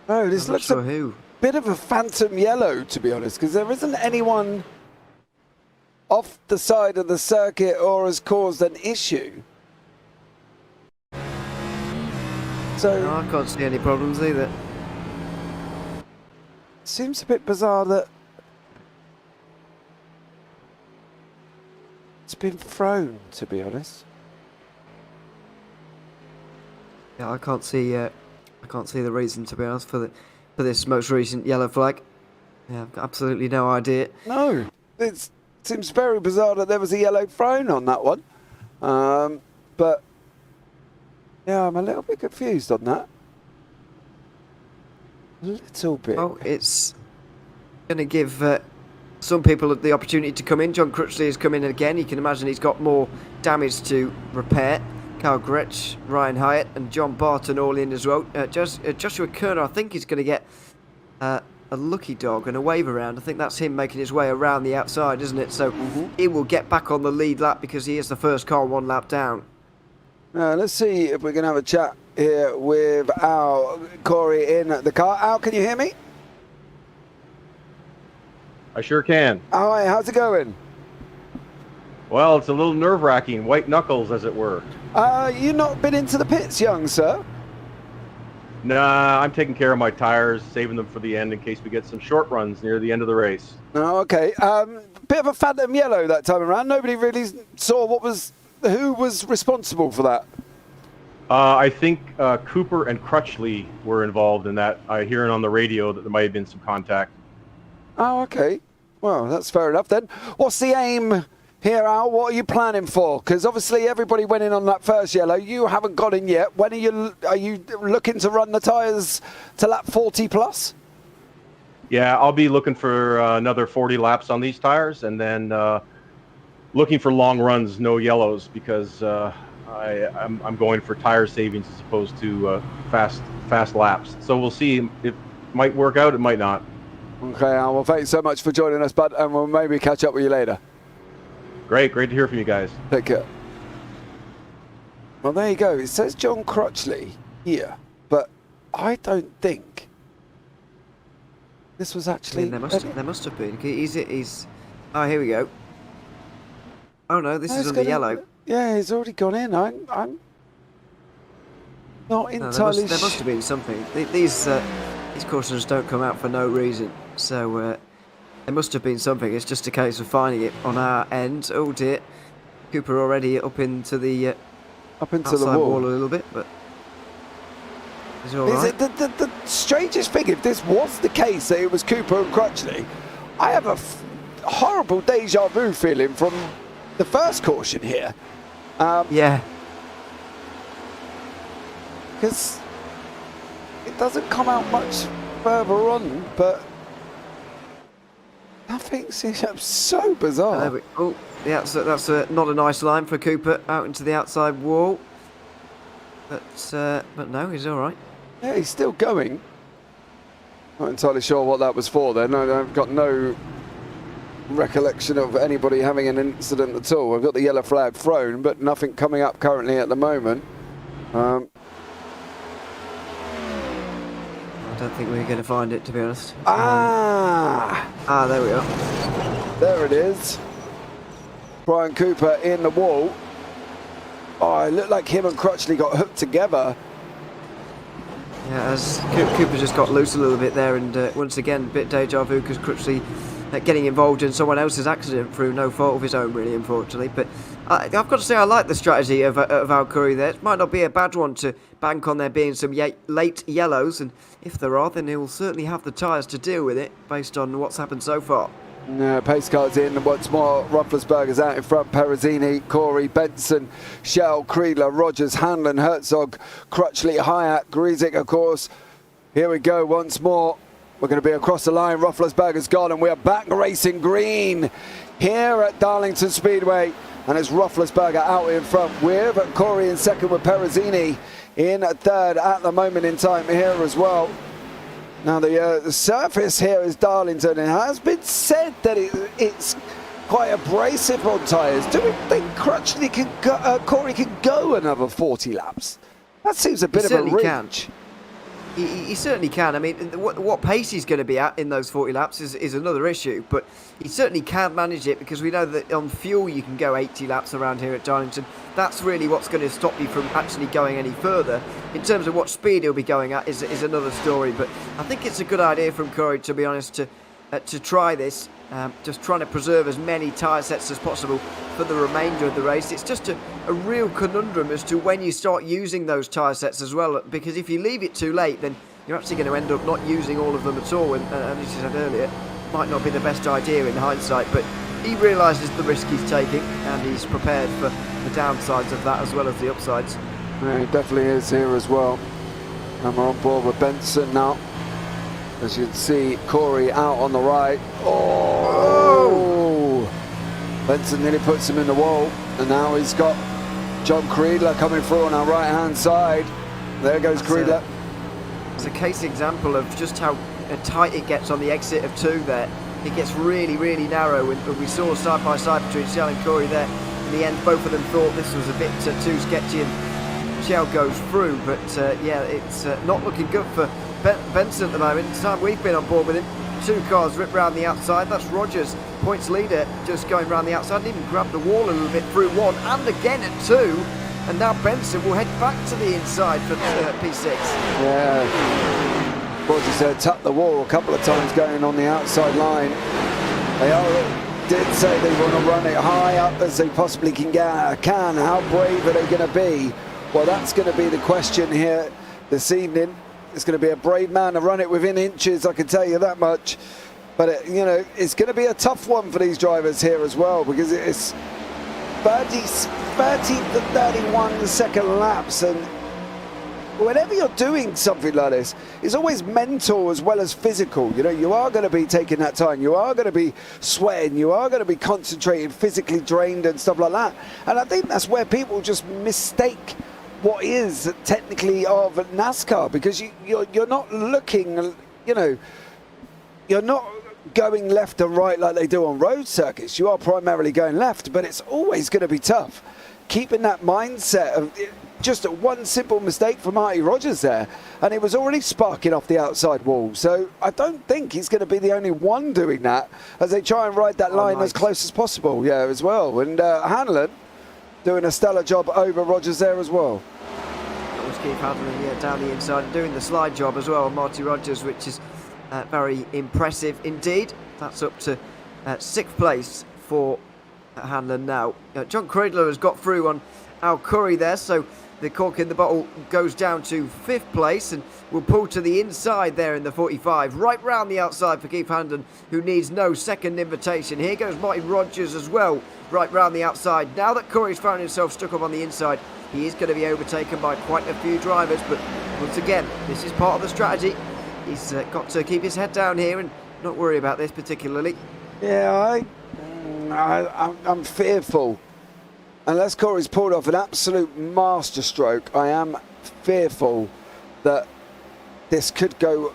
No, this looks a bit of a phantom yellow, to be honest, because there isn't anyone off the side of the circuit or has caused an issue. So no, I can't see any problems either. Seems a bit bizarre that it's been thrown, to be honest. Yeah, I can't see the reason, to be honest, for this most recent yellow flag. Yeah, I've got absolutely no idea. No, it seems very bizarre that there was a yellow thrown on that one. But yeah, I'm a little bit confused on that. A little bit. Well, it's going to give some people the opportunity to come in. John Crutchley has come in again. You can imagine he's got more damage to repair. Carl Gretsch, Ryan Hyatt and John Barton all in as well. Joshua Kerner, I think, is going to get a lucky dog and a wave around. I think that's him making his way around the outside, isn't it? So he will get back on the lead lap because he is the first car 1 lap down. Let's see if we can have a chat here with Al Corey in the car. Al, can you hear me? I sure can. Hi, how's it going? Well, it's a little nerve-wracking, white knuckles, as it were. You not been into the pits, young sir? Nah, I'm taking care of my tires, saving them for the end in case we get some short runs near the end of the race. Oh, okay. Bit of a phantom yellow that time around. Nobody really saw who was responsible for that. I think Cooper and Crutchley were involved in that. I hear it on the radio that there might have been some contact. Oh, okay. Well, that's fair enough then. What's the aim here, Al? What are you planning for? Because obviously everybody went in on that first yellow. You haven't got in yet. When are you looking to run the tyres to lap 40 plus? Yeah, I'll be looking for another 40 laps on these tires, and then looking for long runs, no yellows, because I'm going for tire savings as opposed to fast laps. So we'll see. It might work out. It might not. Okay, Al. Well, thank you so much for joining us, bud, and we'll maybe catch up with you later. Great to hear from you guys. Take care. Well, there you go. It says John Crutchley here, but I don't think this was actually. There must have been. He's. Oh, here we go. Oh no, this is on the yellow. Yeah, he's already gone in. I'm not entirely. There must have been something. These cautions don't come out for no reason, so there must have been something. It's just a case of finding it on our end. Oh dear, Cooper already up into the outside wall a little bit, but he's all right. The strangest thing, if this was the case that it was Cooper and Crutchley, I have a horrible deja vu feeling from the first caution here. Yeah. Because it doesn't come out much further on, but nothing seems so bizarre. Oh, yeah, that's not a nice line for Cooper out into the outside wall. But no, he's all right. Yeah, he's still going. Not entirely sure what that was for then. I've got no recollection of anybody having an incident at all. I've got the yellow flag thrown, but nothing coming up currently at the moment. I don't think we're going to find it, to be honest. There we are. There it is. Brian Cooper in the wall. Oh, it looked like him and Crutchley got hooked together. Yeah, as Cooper just got loose a little bit there, and once again, a bit deja vu because Crutchley getting involved in someone else's accident through no fault of his own, really, unfortunately. But I've got to say, I like the strategy of Al Curry there. It might not be a bad one to bank on there being some late yellows, and if there are, then he will certainly have the tyres to deal with it based on what's happened so far. Pace car's in, and once more, Rufflesberger's out in front. Perezzini, Corey, Benson, Shell, Kriegler, Rogers, Hanlon, Herzog, Crutchley, Hyatt, Grizik, of course. Here we go once more. We're going to be across the line. Rufflesberger's gone, and we are back racing green here at Darlington Speedway. And it's Rufflesberger out in front with Corey in second, with Perezzini in third at the moment in time here as well. Now the surface here is Darlington. It has been said that it's quite abrasive on tyres. Do we think Crutchley can go, Corey can go another 40 laps? That seems a bit of a reach. He certainly can. I mean, what pace he's going to be at in those 40 laps is another issue, but he certainly can manage it because we know that on fuel you can go 80 laps around here at Darlington. That's really what's going to stop you from actually going any further. In terms of what speed he'll be going at is another story, but I think it's a good idea from Corey, to be honest, to try this. just trying to preserve as many tyre sets as possible for the remainder of the race. It's just a real conundrum as to when you start using those tyre sets as well, because if you leave it too late, then you're actually going to end up not using all of them at all, and as you said earlier, might not be the best idea in hindsight, but he realises the risk he's taking and he's prepared for the downsides of that as well as the upsides. Yeah, he definitely is here as well. And we're on board with Benson now. As you can see, Corey out on the right. Oh! Benson nearly puts him in the wall, and now he's got John Creedler coming through on our right-hand side. There goes Creedler. It's a case example of just how tight it gets on the exit of 2 there. It gets really, really narrow, and we saw side by side between Shell and Corey there. In the end, both of them thought this was a bit too sketchy, and Shell goes through, but yeah, it's not looking good for Benson at the moment. The time we've been on board with him, 2 cars rip round the outside. That's Rogers, points leader, just going round the outside, and even grabbed the wall a little bit through 1 and again at 2. And now Benson will head back to the inside for P6. Yeah, Rogers said tap the wall a couple of times going on the outside line. They did say they want to run it high up as they possibly can. How brave are they going to be? Well, that's going to be the question here this evening. It's going to be a brave man to run it within inches, I can tell you that much. But, you know, it's going to be a tough one for these drivers here as well, because it's 30 to 31 second laps, and whenever you're doing something like this, it's always mental as well as physical. You know, you are going to be taking that time, you are going to be sweating, you are going to be concentrating, physically drained and stuff like that. And I think that's where people just mistake what is technically of NASCAR, because you're not looking, you know, you're not going left and right like they do on road circuits. You are primarily going left, but it's always going to be tough. Keeping that mindset of just one simple mistake for Marty Rogers there, and it was already sparking off the outside wall. So I don't think he's going to be the only one doing that as they try and ride that line as close as possible. Yeah, as well. And Hanlon doing a stellar job over Rogers there as well. That was Keith Hanlon down the inside and doing the slide job as well on Marty Rogers, which is very impressive indeed. That's up to 6th place for Hanlon now. John Creedler has got through on Al Curry there, so the cork in the bottle goes down to 5th place and will pull to the inside there in the 45, right round the outside for Keith Hanlon, who needs no second invitation. Here goes Marty Rogers as well, right round the outside. Now that Curry's found himself stuck up on the inside, he is going to be overtaken by quite a few drivers, but once again, this is part of the strategy. He's got to keep his head down here and not worry about this particularly. Yeah, I'm fearful. Unless Corey's pulled off an absolute masterstroke, I am fearful that this could go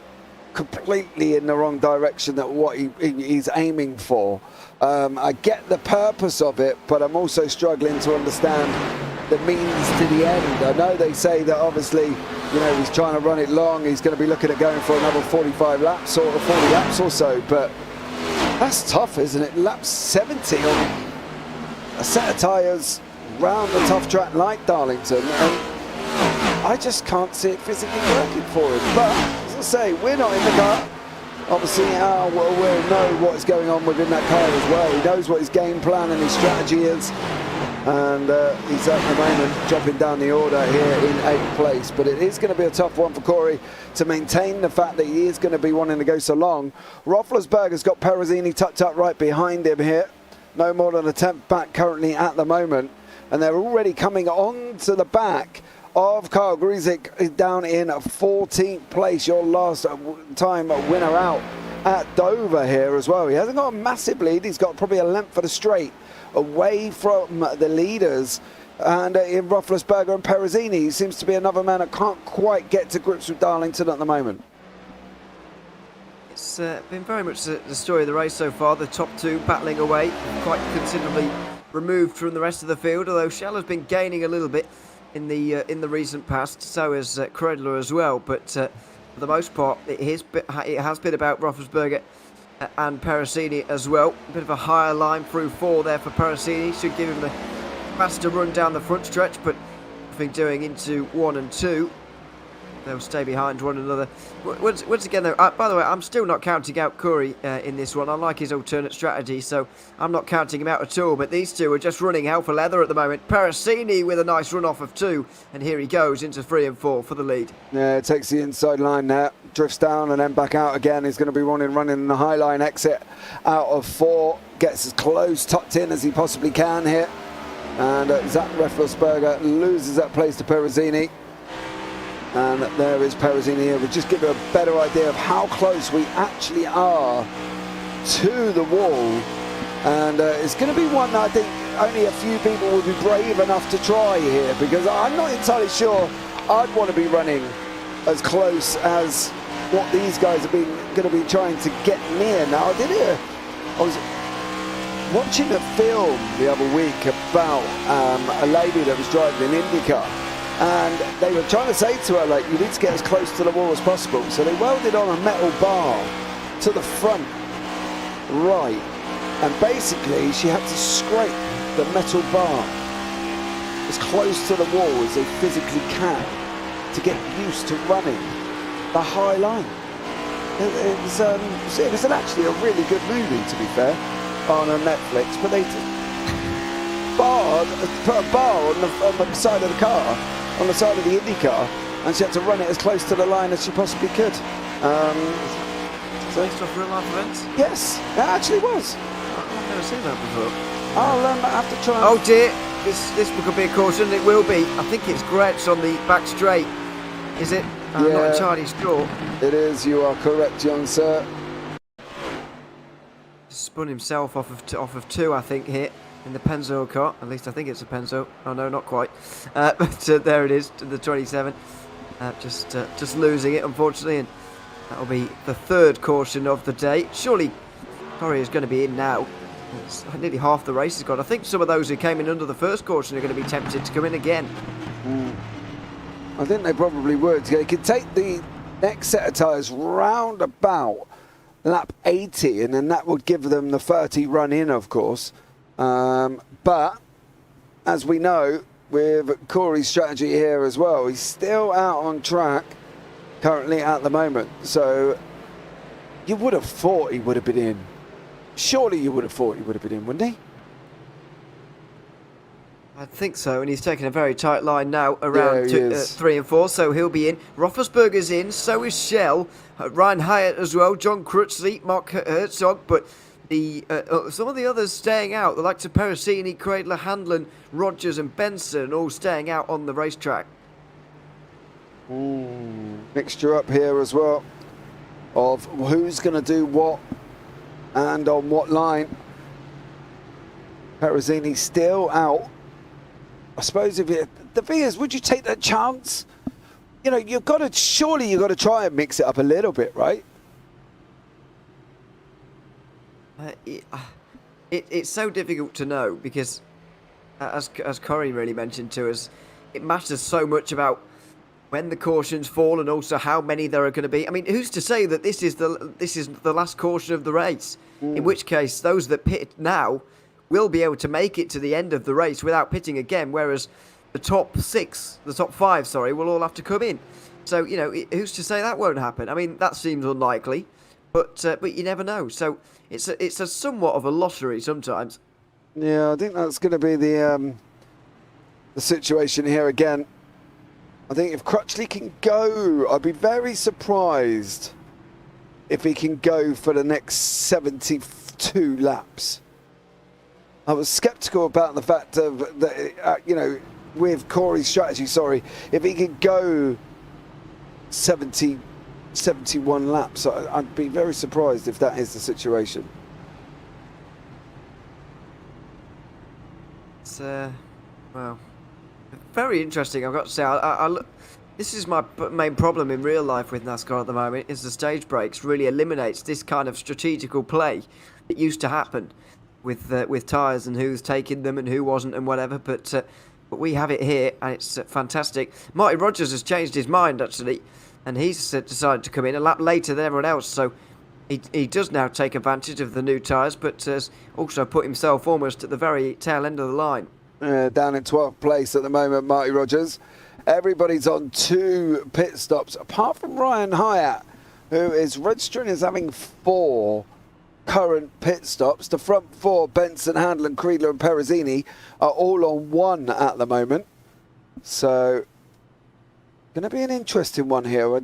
completely in the wrong direction than what he's aiming for. I get the purpose of it, but I'm also struggling to understand the means to the end. I know they say that obviously, you know, he's trying to run it long, he's going to be looking at going for another 45 laps or 40 laps or so, but that's tough, isn't it? Lap 70 on a set of tyres round a tough track like Darlington, and I just can't see it physically working for him. But as I say, we're not in the car. Obviously Al will know what's going on within that car as well. He knows what his game plan and his strategy is, and he's at the moment dropping down the order here in 8th place. But it is going to be a tough one for Corey to maintain the fact that he is going to be wanting to go so long. Roethlisberger's got Perezzini tucked up right behind him here. No more than a 10th back currently at the moment. And they're already coming on to the back of Kyle Grzyk down in 14th place. Your last time winner out at Dover here as well. He hasn't got a massive lead. He's got probably a length for the straight away from the leaders. And in Roethlisberger and Perezzini, he seems to be another man that can't quite get to grips with Darlington at the moment. It's been very much the story of the race so far. The top 2 battling away, quite considerably removed from the rest of the field, although Shell has been gaining a little bit in the recent past, so has Creedler as well, but for the most part it has been about Roethlisberger and Perezzini as well. A bit of a higher line through 4 there for Perezzini, should give him the faster run down the front stretch, but nothing doing into 1 and 2. they'll stay behind one another. Once again, though, by the way, I'm still not counting out Curry in this one. I like his alternate strategy, so I'm not counting him out at all. But these two are just running hell for leather at the moment. Pericini with a nice run off of 2, and here he goes into 3 and 4 for the lead. Yeah, it takes the inside line there, drifts down and then back out again. He's going to be running the high line exit out of 4. Gets as close, tucked in as he possibly can here. And Zach Reffelsberger loses that place to Pericini. And there is Pericini here. We'll just give you a better idea of how close we actually are to the wall. And it's going to be one that I think only a few people will be brave enough to try here, because I'm not entirely sure I'd want to be running as close as what these guys are going to be trying to get near. Now, I was watching a film the other week about a lady that was driving an IndyCar, and they were trying to say to her, like, you need to get as close to the wall as possible. So they welded on a metal bar to the front right, and basically she had to scrape the metal bar as close to the wall as they physically can to get used to running the high line. It was actually a really good movie, to be fair, on Netflix, but they put a bar on the side of the car, on the side of the Indy car, and she had to run it as close to the line as she possibly could. Based off real life events? Yes, it actually was. I've never seen that before. I'll have to try. Oh dear, this could be a caution. It will be. I think it's Gretsch on the back straight. Is it? I'm not entirely sure. It is. You are correct, young sir. Spun himself off of 2, I think, here in the Pennzoil car. At least I think it's a Pennzoil. Oh no, not quite. But there it is, to the 27. Just losing it, unfortunately, and that'll be the 3rd caution of the day. Surely Corey is going to be in now. It's nearly half the race is gone. I think some of those who came in under the 1st caution are going to be tempted to come in again. I think they probably would. They could take the next set of tyres round about lap 80, and then that would give them the 30 run in, of course. But as we know, with Corey's strategy here as well, he's still out on track currently at the moment. So you would have thought he would have been in. Surely you would have thought he would have been in, wouldn't he? I think so, and he's taking a very tight line now around 3 and 4, so he'll be in. Roethlisberger's in, so is Shell, Ryan Hyatt as well, John Crutchley, Mark Herzog, but some of the others staying out, the likes of Pericini, Cradler, Handlin, Rogers and Benson, all staying out on the racetrack. Mixture up here as well of who's going to do what and on what line. Pericini still out. I suppose the thing is, would you take that chance? You know, surely you've got to try and mix it up a little bit, right? It's so difficult to know because, as Corey really mentioned to us, it matters so much about when the cautions fall and also how many there are going to be. I mean, who's to say that this is the last caution of the race? In which case, those that pit now will be able to make it to the end of the race without pitting again, whereas the top 5, will all have to come in. So, you know, who's to say that won't happen? I mean, that seems unlikely, but you never know. So it's a somewhat of a lottery sometimes. Yeah, I think that's going to be the situation here again. I think if Crutchley can go, I'd be very surprised if he can go for the next 72 laps. I was sceptical about the fact of that, you know, with Corey's strategy, if he could go 71 laps, I'd be very surprised if that is the situation. It's, well, very interesting, I've got to say. I look, this is my main problem in real life with NASCAR at the moment, is the stage breaks really eliminates this kind of strategical play that used to happen with tyres and who's taking them and who wasn't and whatever, but we have it here and it's fantastic. Marty Rogers has changed his mind actually, and he's decided to come in a lap later than everyone else, so he does now take advantage of the new tyres, but has also put himself almost at the very tail end of the line. Down in 12th place at the moment, Marty Rogers. Everybody's on 2 pit stops, apart from Ryan Hyatt, who is registering as having 4 current pit stops. The front 4, Benson, Handlin, Creedler and Perezzini, are all on 1 at the moment. So, going to be an interesting one here.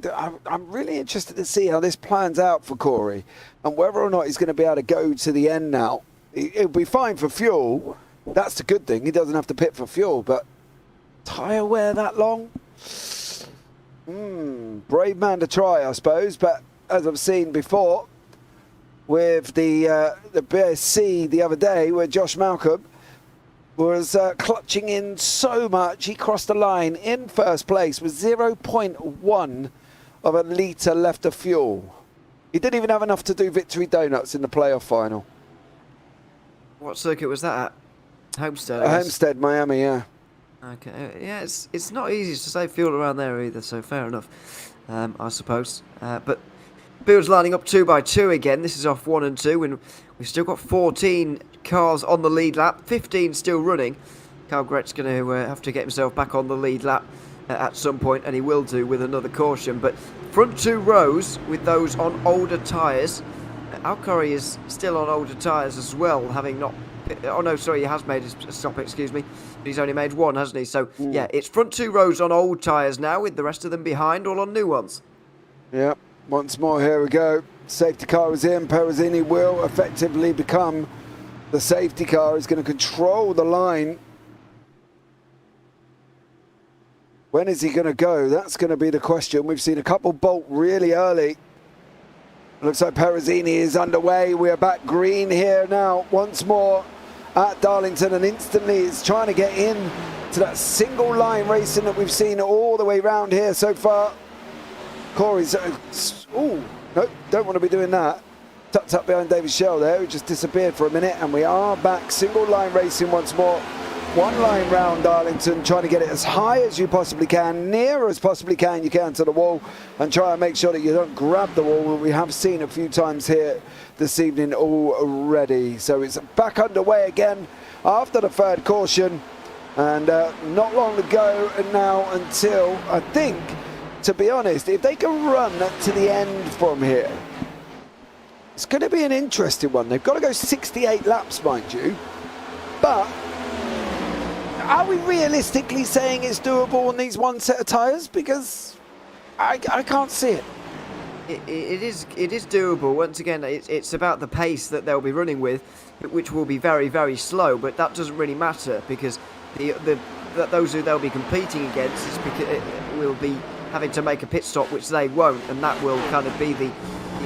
I'm really interested to see how this plans out for Corey and whether or not he's going to be able to go to the end now. He'll be fine for fuel. That's the good thing. He doesn't have to pit for fuel, but tyre wear that long? Brave man to try, I suppose. But as I've seen before with the BSC the other day, where Josh Malcolm was clutching in so much, he crossed the line in first place with 0.1 of a litre left of fuel. He didn't even have enough to do victory donuts in the playoff final. What circuit was that at? Homestead, I guess. Homestead, Miami, yeah. Okay, yeah, it's not easy to save fuel around there either, so fair enough, I suppose. But Bill's lining up 2 by 2 again. This is off 1 and 2, and we've still got 14 cars on the lead lap, 15 still running. Carl Grett's going to have to get himself back on the lead lap at some point, and he will do with another caution. But front 2 rows with those on older tyres. Alcori is still on older tyres as well, having not... Oh no, sorry, he has made a stop, excuse me. But he's only made 1, hasn't he? So, yeah, it's front 2 rows on old tyres now, with the rest of them behind, all on new ones. Yeah, once more, here we go. Safety car is in. Perezzini will effectively become the safety car. He's going to control the line. When is he going to go? That's going to be the question. We've seen a couple bolt really early. Looks like Perezzini is underway. We are back green here now once more at Darlington, and instantly it's trying to get in to that single line racing that we've seen all the way round here so far. Corey's, oh, no, don't want to be doing that. Tucked up behind David Shell there, who just disappeared for a minute, and we are back single line racing once more. 1 line round Darlington, trying to get it as high as you possibly can, near as possibly can you can to the wall, and try and make sure that you don't grab the wall. We have seen a few times here this evening already. So it's back underway again after the 3rd caution, and not long to go now until, I think, to be honest, if they can run to the end from here, it's going to be an interesting one. They've got to go 68 laps, mind you, but are we realistically saying it's doable on these 1 set of tyres? Because I can't see it. It is doable. Once again, it's about the pace that they'll be running with, which will be very, very slow. But that doesn't really matter, because those who they'll be competing against will be having to make a pit stop, which they won't, and that will kind of be the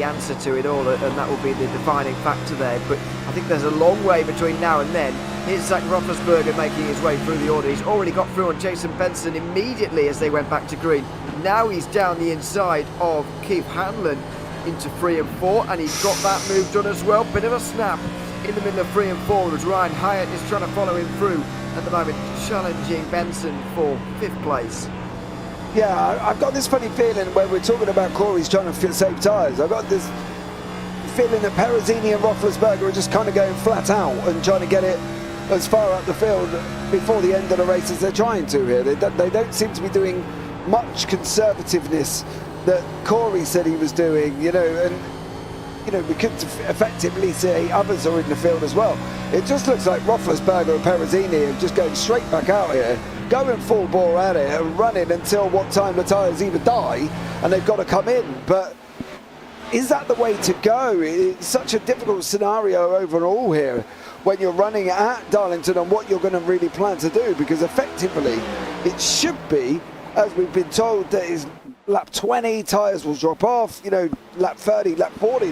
answer to it all, and that will be the defining factor there. But I think there's a long way between now and then. Here's Zach Roethlisberger making his way through the order. He's already got through on Jason Benson immediately as they went back to green. Now he's down the inside of Keith Hanlon into 3 and 4, and he's got that move done as well. Bit of a snap in the middle of 3 and 4 as Ryan Hyatt is trying to follow him through at the moment, challenging Benson for 5th place. Yeah, I've got this funny feeling when we're talking about Corey's trying to save tyres. I've got this feeling that Perezzini and Roethlisberger are just kind of going flat out and trying to get it as far up the field before the end of the race as they're trying to here. They don't seem to be doing much conservativeness that Corey said he was doing, you know, and we could effectively say others are in the field as well. It just looks like Roethlisberger and Perezzini are just going straight back out here, going full bore at it and running until what time the tyres either die and they've got to come in. But is that the way to go? It's such a difficult scenario overall here when you're running at Darlington and what you're going to really plan to do, because effectively it should be, as we've been told, that is lap 20 tyres will drop off, lap 30, lap 40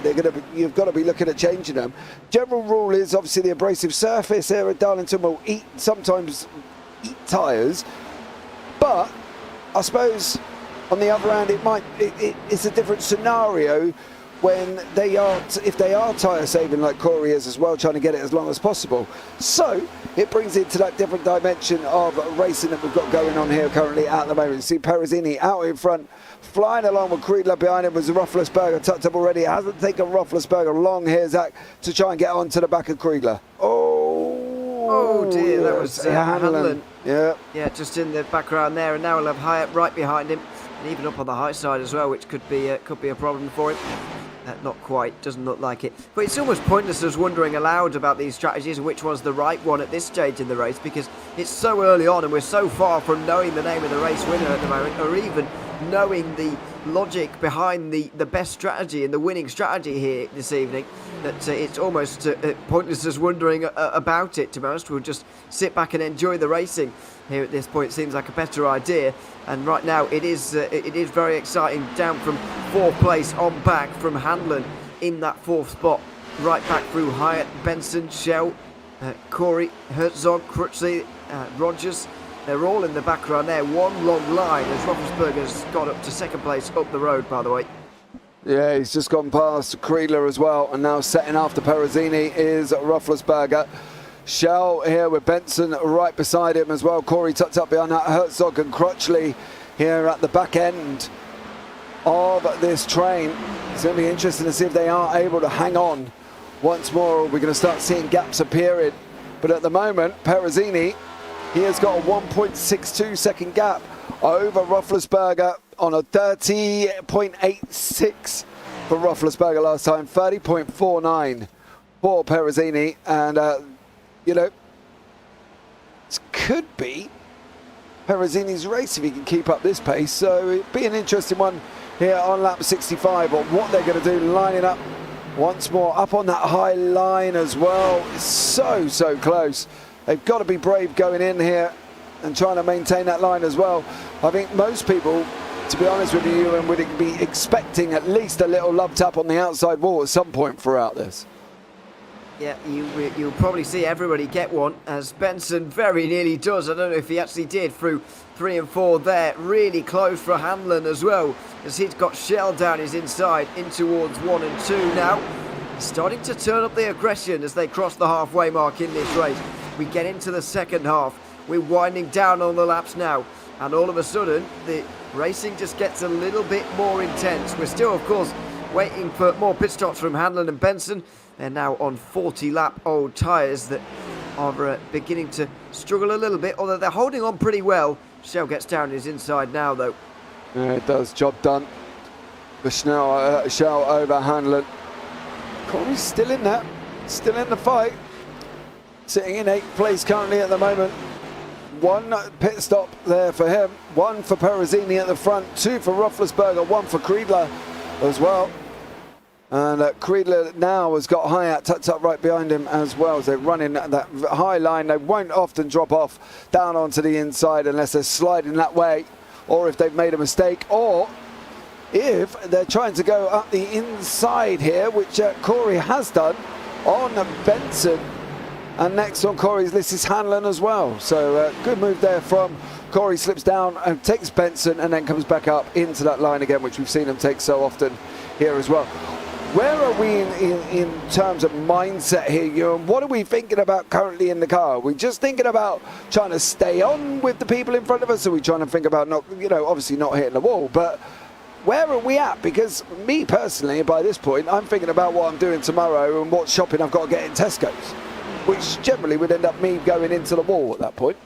you've got to be looking at changing them. General rule is obviously the abrasive surface here at Darlington will sometimes eat tyres, but I suppose on the other hand it's a different scenario when if they are tyre saving like Corey is as well, trying to get it as long as possible. So it brings into that different dimension of racing that we've got going on here currently at the moment. You see Perezzini out in front, flying along with Creedler behind him, was Roethlisberger tucked up already. It hasn't taken Roethlisberger long here, Zach, to try and get onto the back of Creedler. Oh dear, that was Hanlon Yeah. Yeah, just in the background there, and now we'll have Hyatt right behind him, and even up on the high side as well, which could be a problem for him. Not quite, doesn't look like it. But it's almost pointless us wondering aloud about these strategies and which one's the right one at this stage in the race, because it's so early on and we're so far from knowing the name of the race winner at the moment, or even knowing the logic behind the best strategy and the winning strategy here this evening, that it's almost pointless us wondering about it, to be honest. We'll just sit back and enjoy the racing here at this point. Seems like a better idea, and right now it is very exciting. Down from 4th place on back from Hanlon in that 4th spot, right back through Hyatt, Benson, Shell, Corey, Herzog, Crutchley, Rogers. They're all in the background there, one long line as Roethlisberger's got up to 2nd place up the road, by the way. Yeah, he's just gone past Creedler as well, and now setting after Perezzini is Roethlisberger. Shell here with Benson right beside him as well. Corey tucked up behind that. Herzog and Crutchley here at the back end of this train. It's going to be interesting to see if they are able to hang on once more. We're going to start seeing gaps appearing. But at the moment, Perezzini, he has got a 1.62 second gap over Roethlisberger on a 30.86 for Roethlisberger last time, 30.49 for Perezzini. And, you know, this could be Perezzini's race if he can keep up this pace. So it'd be an interesting one here on lap 65 on what they're going to do, lining up once more up on that high line as well. It's so close. They've got to be brave going in here and trying to maintain that line as well. I think most people, to be honest with you, and would be expecting at least a little love tap on the outside wall at some point throughout this. Yeah, you'll probably see everybody get one, as Benson very nearly does. I don't know if he actually did through 3 and 4 there. Really close for Hanlon as well, as he's got Shell down his inside in towards 1 and 2 now. Starting to turn up the aggression as they cross the halfway mark in this race. We get into the second half. We're winding down on the laps now, and all of a sudden the racing just gets a little bit more intense. We're still, of course, waiting for more pit stops from Hanlon and Benson. They're now on 40-lap old tyres that are beginning to struggle a little bit, although they're holding on pretty well. Shell gets down his inside now, though. Yeah, it does. Job done for Shell over Hanlon. Corey's still in there, still in the fight. Sitting in 8th place currently at the moment. 1 pit stop there for him. 1 for Perezzini at the front. 2 for Roethlisberger. 1 for Creedler as well. And Creedler now has got Hyatt tucked up right behind him as well. As they're running that high line. They won't often drop off down onto the inside unless they're sliding that way, or if they've made a mistake, or if they're trying to go up the inside here, which Corey has done on Benson. And next on Corey's list is Hanlon as well. So good move there from Corey. Slips down and takes Benson and then comes back up into that line again, which we've seen him take so often here as well. Where are we in terms of mindset here, Ewan? What are we thinking about currently in the car? Are we just thinking about trying to stay on with the people in front of us? Are we trying to think about not, obviously not hitting the wall, but where are we at? Because me personally, by this point, I'm thinking about what I'm doing tomorrow and what shopping I've got to get in Tesco's, which generally would end up me going into the wall at that point.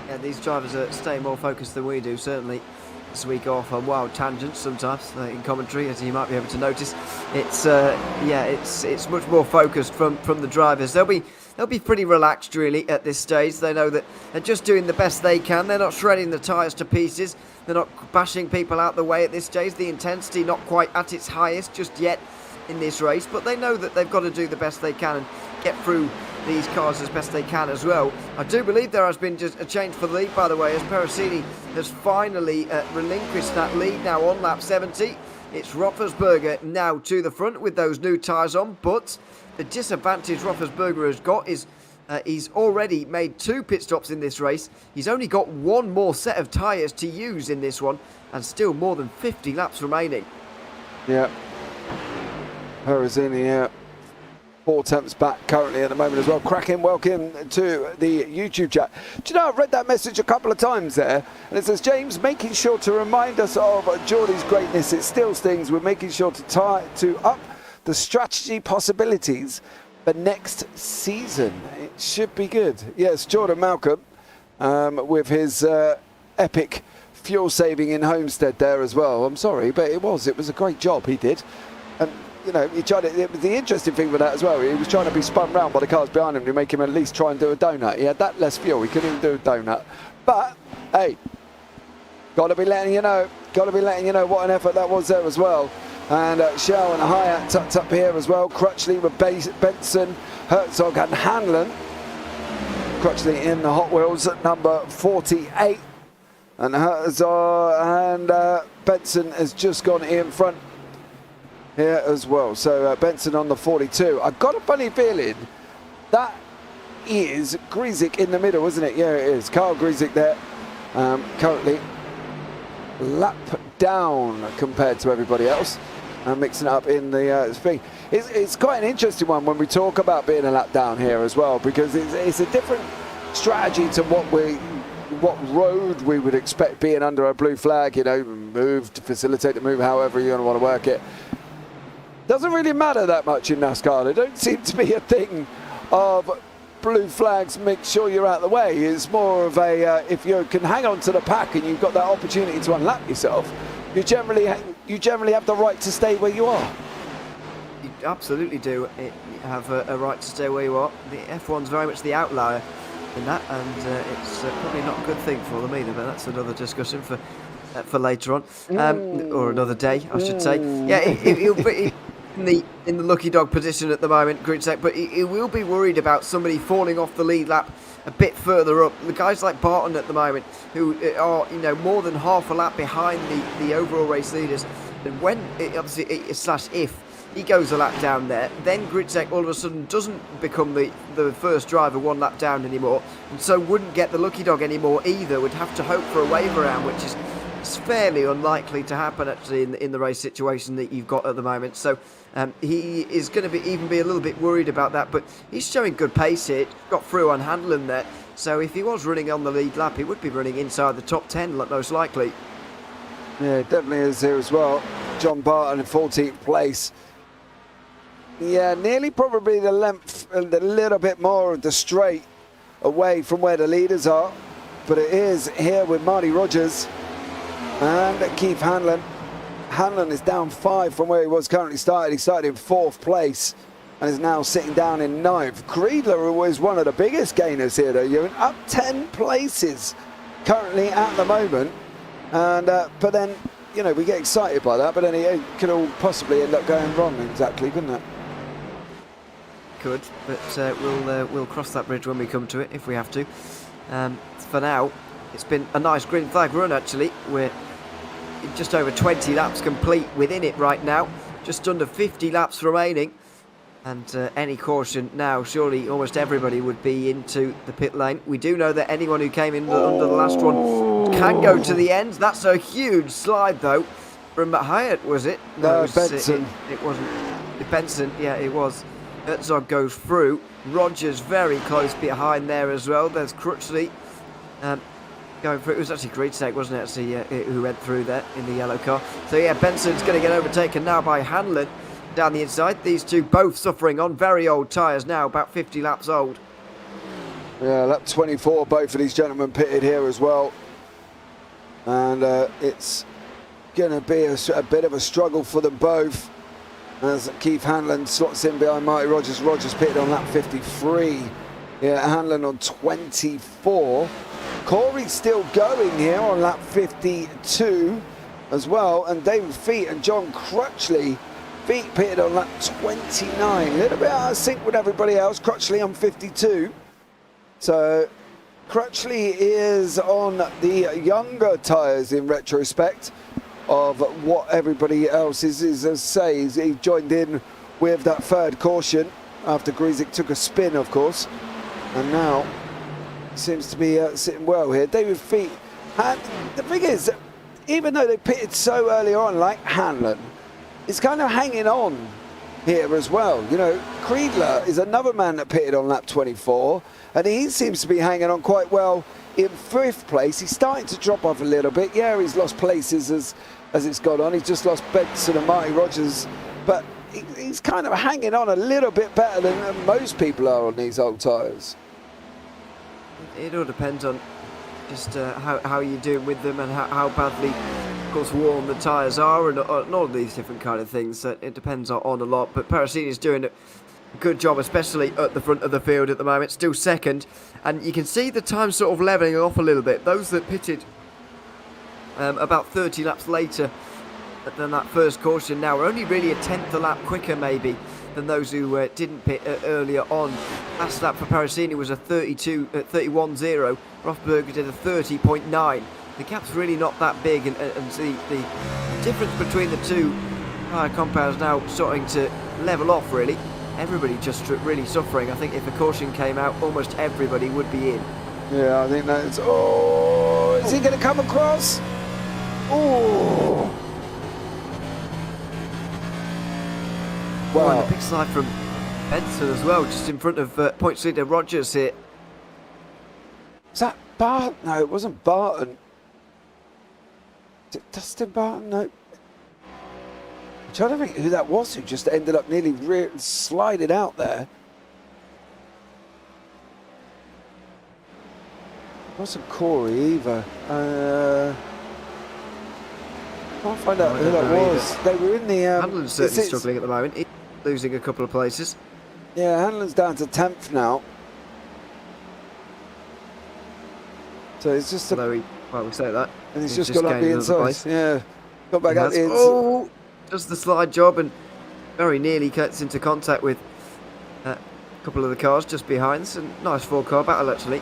Yeah, these drivers are staying more focused than we do, certainly. As we go off on wild tangents sometimes in commentary, as you might be able to notice, it's much more focused from the drivers. They'll be pretty relaxed really at this stage. They know that they're just doing the best they can. They're not shredding the tyres to pieces. They're not bashing people out the way at this stage. The intensity not quite at its highest just yet in this race, but they know that they've got to do the best they can and get through these cars as best they can as well. I do believe there has been just a change for the lead, by the way, as Perezzini has finally relinquished that lead now on lap 70. It's Roethlisberger now to the front with those new tyres on, but the disadvantage Roethlisberger has got is he's already made 2 pit stops in this race. He's only got 1 more set of tyres to use in this one, and still more than 50 laps remaining. Yeah. Perezzini, yeah. 4 attempts back currently at the moment as well. Cracking welcome to the YouTube chat. Do you know, I've read that message a couple of times there, and it says, James, making sure to remind us of Geordie's greatness. It still stings. We're making sure to up the strategy possibilities for next season. It should be good. Yes, Jordan Malcolm. with his epic fuel saving in Homestead there as well. I'm sorry, but it was a great job he did. And you know, the interesting thing with that as well, he was trying to be spun round by the cars behind him to make him at least try and do a donut. He had that less fuel, he couldn't even do a donut. But hey, gotta be letting you know what an effort that was there as well. And Shell and Hyatt tucked up here as well. Crutchley with Benson, Herzog and Hanlon. Crutchley in the Hot Wheels at number 48. And Herzog and Benson has just gone in front here as well. So Benson on the 42. I've got a funny feeling that is Grzyk in the middle, isn't it? Yeah, it is. Carl Grzyk there. Currently lap down compared to everybody else. And mixing it up in the thing. It's quite an interesting one when we talk about being a lap down here as well, because it's a different strategy to what road we would expect being under a blue flag, you know, move to facilitate the move, however you're going to want to work it. Doesn't really matter that much in NASCAR. There don't seem to be a thing of blue flags, make sure you're out of the way. It's more of a, if you can hang on to the pack and you've got that opportunity to unlap yourself, you generally have the right to stay where you are. You absolutely do have a right to stay where you are. The F1's very much the outlier in that, and it's probably not a good thing for them either, but that's another discussion for later on, or another day, I should say. Yeah, he'll be in the lucky dog position at the moment, Grzyk, but he will be worried about somebody falling off the lead lap a bit further up. The guys like Barton at the moment, who are, you know, more than half a lap behind the overall race leaders, and when obviously if he goes a lap down there, then Grzyk all of a sudden doesn't become the first driver one lap down anymore, and so wouldn't get the lucky dog anymore either. Would have to hope for a wave around, which is fairly unlikely to happen actually in the race situation that you've got at the moment. So he is going to be a little bit worried about that, but he's showing good pace here. Got through on Hanlon there, so if he was running on the lead lap, he would be running inside the top 10 most likely. Yeah, definitely is here as well. John Barton in 14th place. Yeah, nearly probably the length and a little bit more of the straight away from where the leaders are, but it is here with Marty Rogers and Keith Hanlon. Hanlon is down 5 from where he was currently started. He started in 4th place and is now sitting down in 9th. Creedler was one of the biggest gainers here though. You're up 10 places currently at the moment. And but then, you know, we get excited by that, but then it could all possibly end up going wrong exactly, couldn't it? Could, but we'll cross that bridge when we come to it if we have to. For now, it's been a nice green flag run actually. We're just over 20 laps complete within it right now, just under 50 laps remaining, and any caution now, surely almost everybody would be into the pit lane. We do know that anyone who came in under the last one can go to the end. That's a huge slide though from Hyatt, was it? No, it was, Benson. It wasn't. Benson, yeah, it was. Herzog goes through. Rogers very close behind there as well. There's Crutchley going through. It was actually Grzyk, wasn't it, actually, who went through there in the yellow car. So yeah, Benson's going to get overtaken now by Hanlon down the inside. These two both suffering on very old tyres now, about 50 laps old. Yeah, lap 24, both of these gentlemen pitted here as well. And it's going to be a bit of a struggle for them both, as Keith Hanlon slots in behind Marty Rogers. Rogers pitted on lap 53. Yeah, Hanlon on 24. Corey's still going here on lap 52 as well. And David Feet and John Crutchley. Feet pitted on lap 29. A little bit out of sync with everybody else. Crutchley on 52. So Crutchley is on the younger tyres in retrospect of what everybody else is. As I say, he joined in with that third caution after Grzyk took a spin, of course, and now seems to be sitting well here. David Feet, and the thing is, even though they pitted so early on, like Hanlon, it's kind of hanging on here as well. You know, Creedler is another man that pitted on lap 24, and he seems to be hanging on quite well in 5th place. He's starting to drop off a little bit. Yeah, he's lost places as it's gone on. He's just lost Benson and Marty Rogers, but he's kind of hanging on a little bit better than most people are on these old tyres. It all depends on just how you're doing with them and how badly, of course, worn the tyres are and all of these different kind of things. It depends on a lot, but Parasini's doing a good job, especially at the front of the field at the moment, still second, and you can see the time sort of levelling off a little bit. Those that pitted about 30 laps later than that first caution now are only really a tenth a lap quicker maybe than those who didn't pit earlier on. Last lap for Parasini was a 31.0. Rosberg did a 30.9. The gap's really not that big, and the difference between the two tyre compounds now starting to level off really. Everybody just really suffering. I think if a caution came out, almost everybody would be in. Yeah, I think that's... Oh, is he going to come across? Oh! Wow. Wow. And a big slide from Benson as well, just in front of points leader Rogers here. Was that Barton? No, it wasn't Barton. Is it Dustin Barton? No. I'm trying to think who that was who just ended up nearly sliding out there. It wasn't Corey either. Can't find out who that was. They were in the... Hanlon's certainly struggling at the moment. He's losing a couple of places. Yeah, Hanlon's down to 10th now. So it's just... Although we say that. And he's just got up the inside. Yeah. Got back out the inside. Oh! Does the slide job and very nearly gets into contact with a couple of the cars just behind. So nice four-car battle, actually.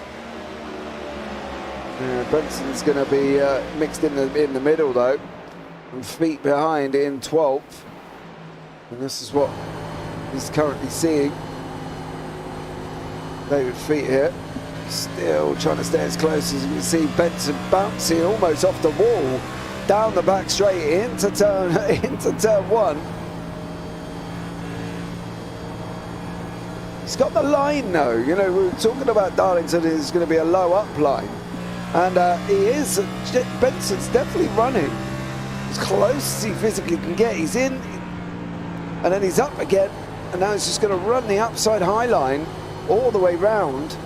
Yeah, Benson's going to be mixed in the middle, though. And feet behind in 12th. And this is what he's currently seeing. David Feet here. Still trying to stay as close as you can see. Benson bouncing almost off the wall. Down the back straight into turn one. He's got the line though. You know, we were talking about Darlington is going to be a low up line. And he is. Benson's definitely running as close as he physically can get. He's in, and then he's up again, and now he's just going to run the upside high line all the way round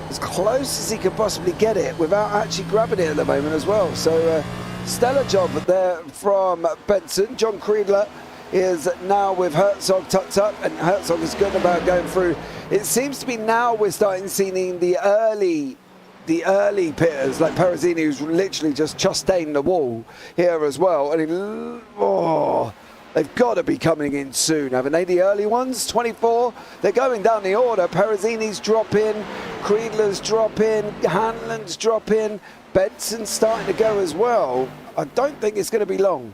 as close as he could possibly get it without actually grabbing it at the moment as well. So stellar job there from Benson. John Creedler is now with Herzog tucked up, and Herzog is good about going through. It seems to be now we're starting seeing the early pitters like Parasini, who's literally just Chastain the wall here as well. And they've got to be coming in soon, haven't they? The early ones, 24, they're going down the order. Parasini's dropping, Creedler's dropping, Hanlon's dropping, Benson's starting to go as well. I don't think it's going to be long.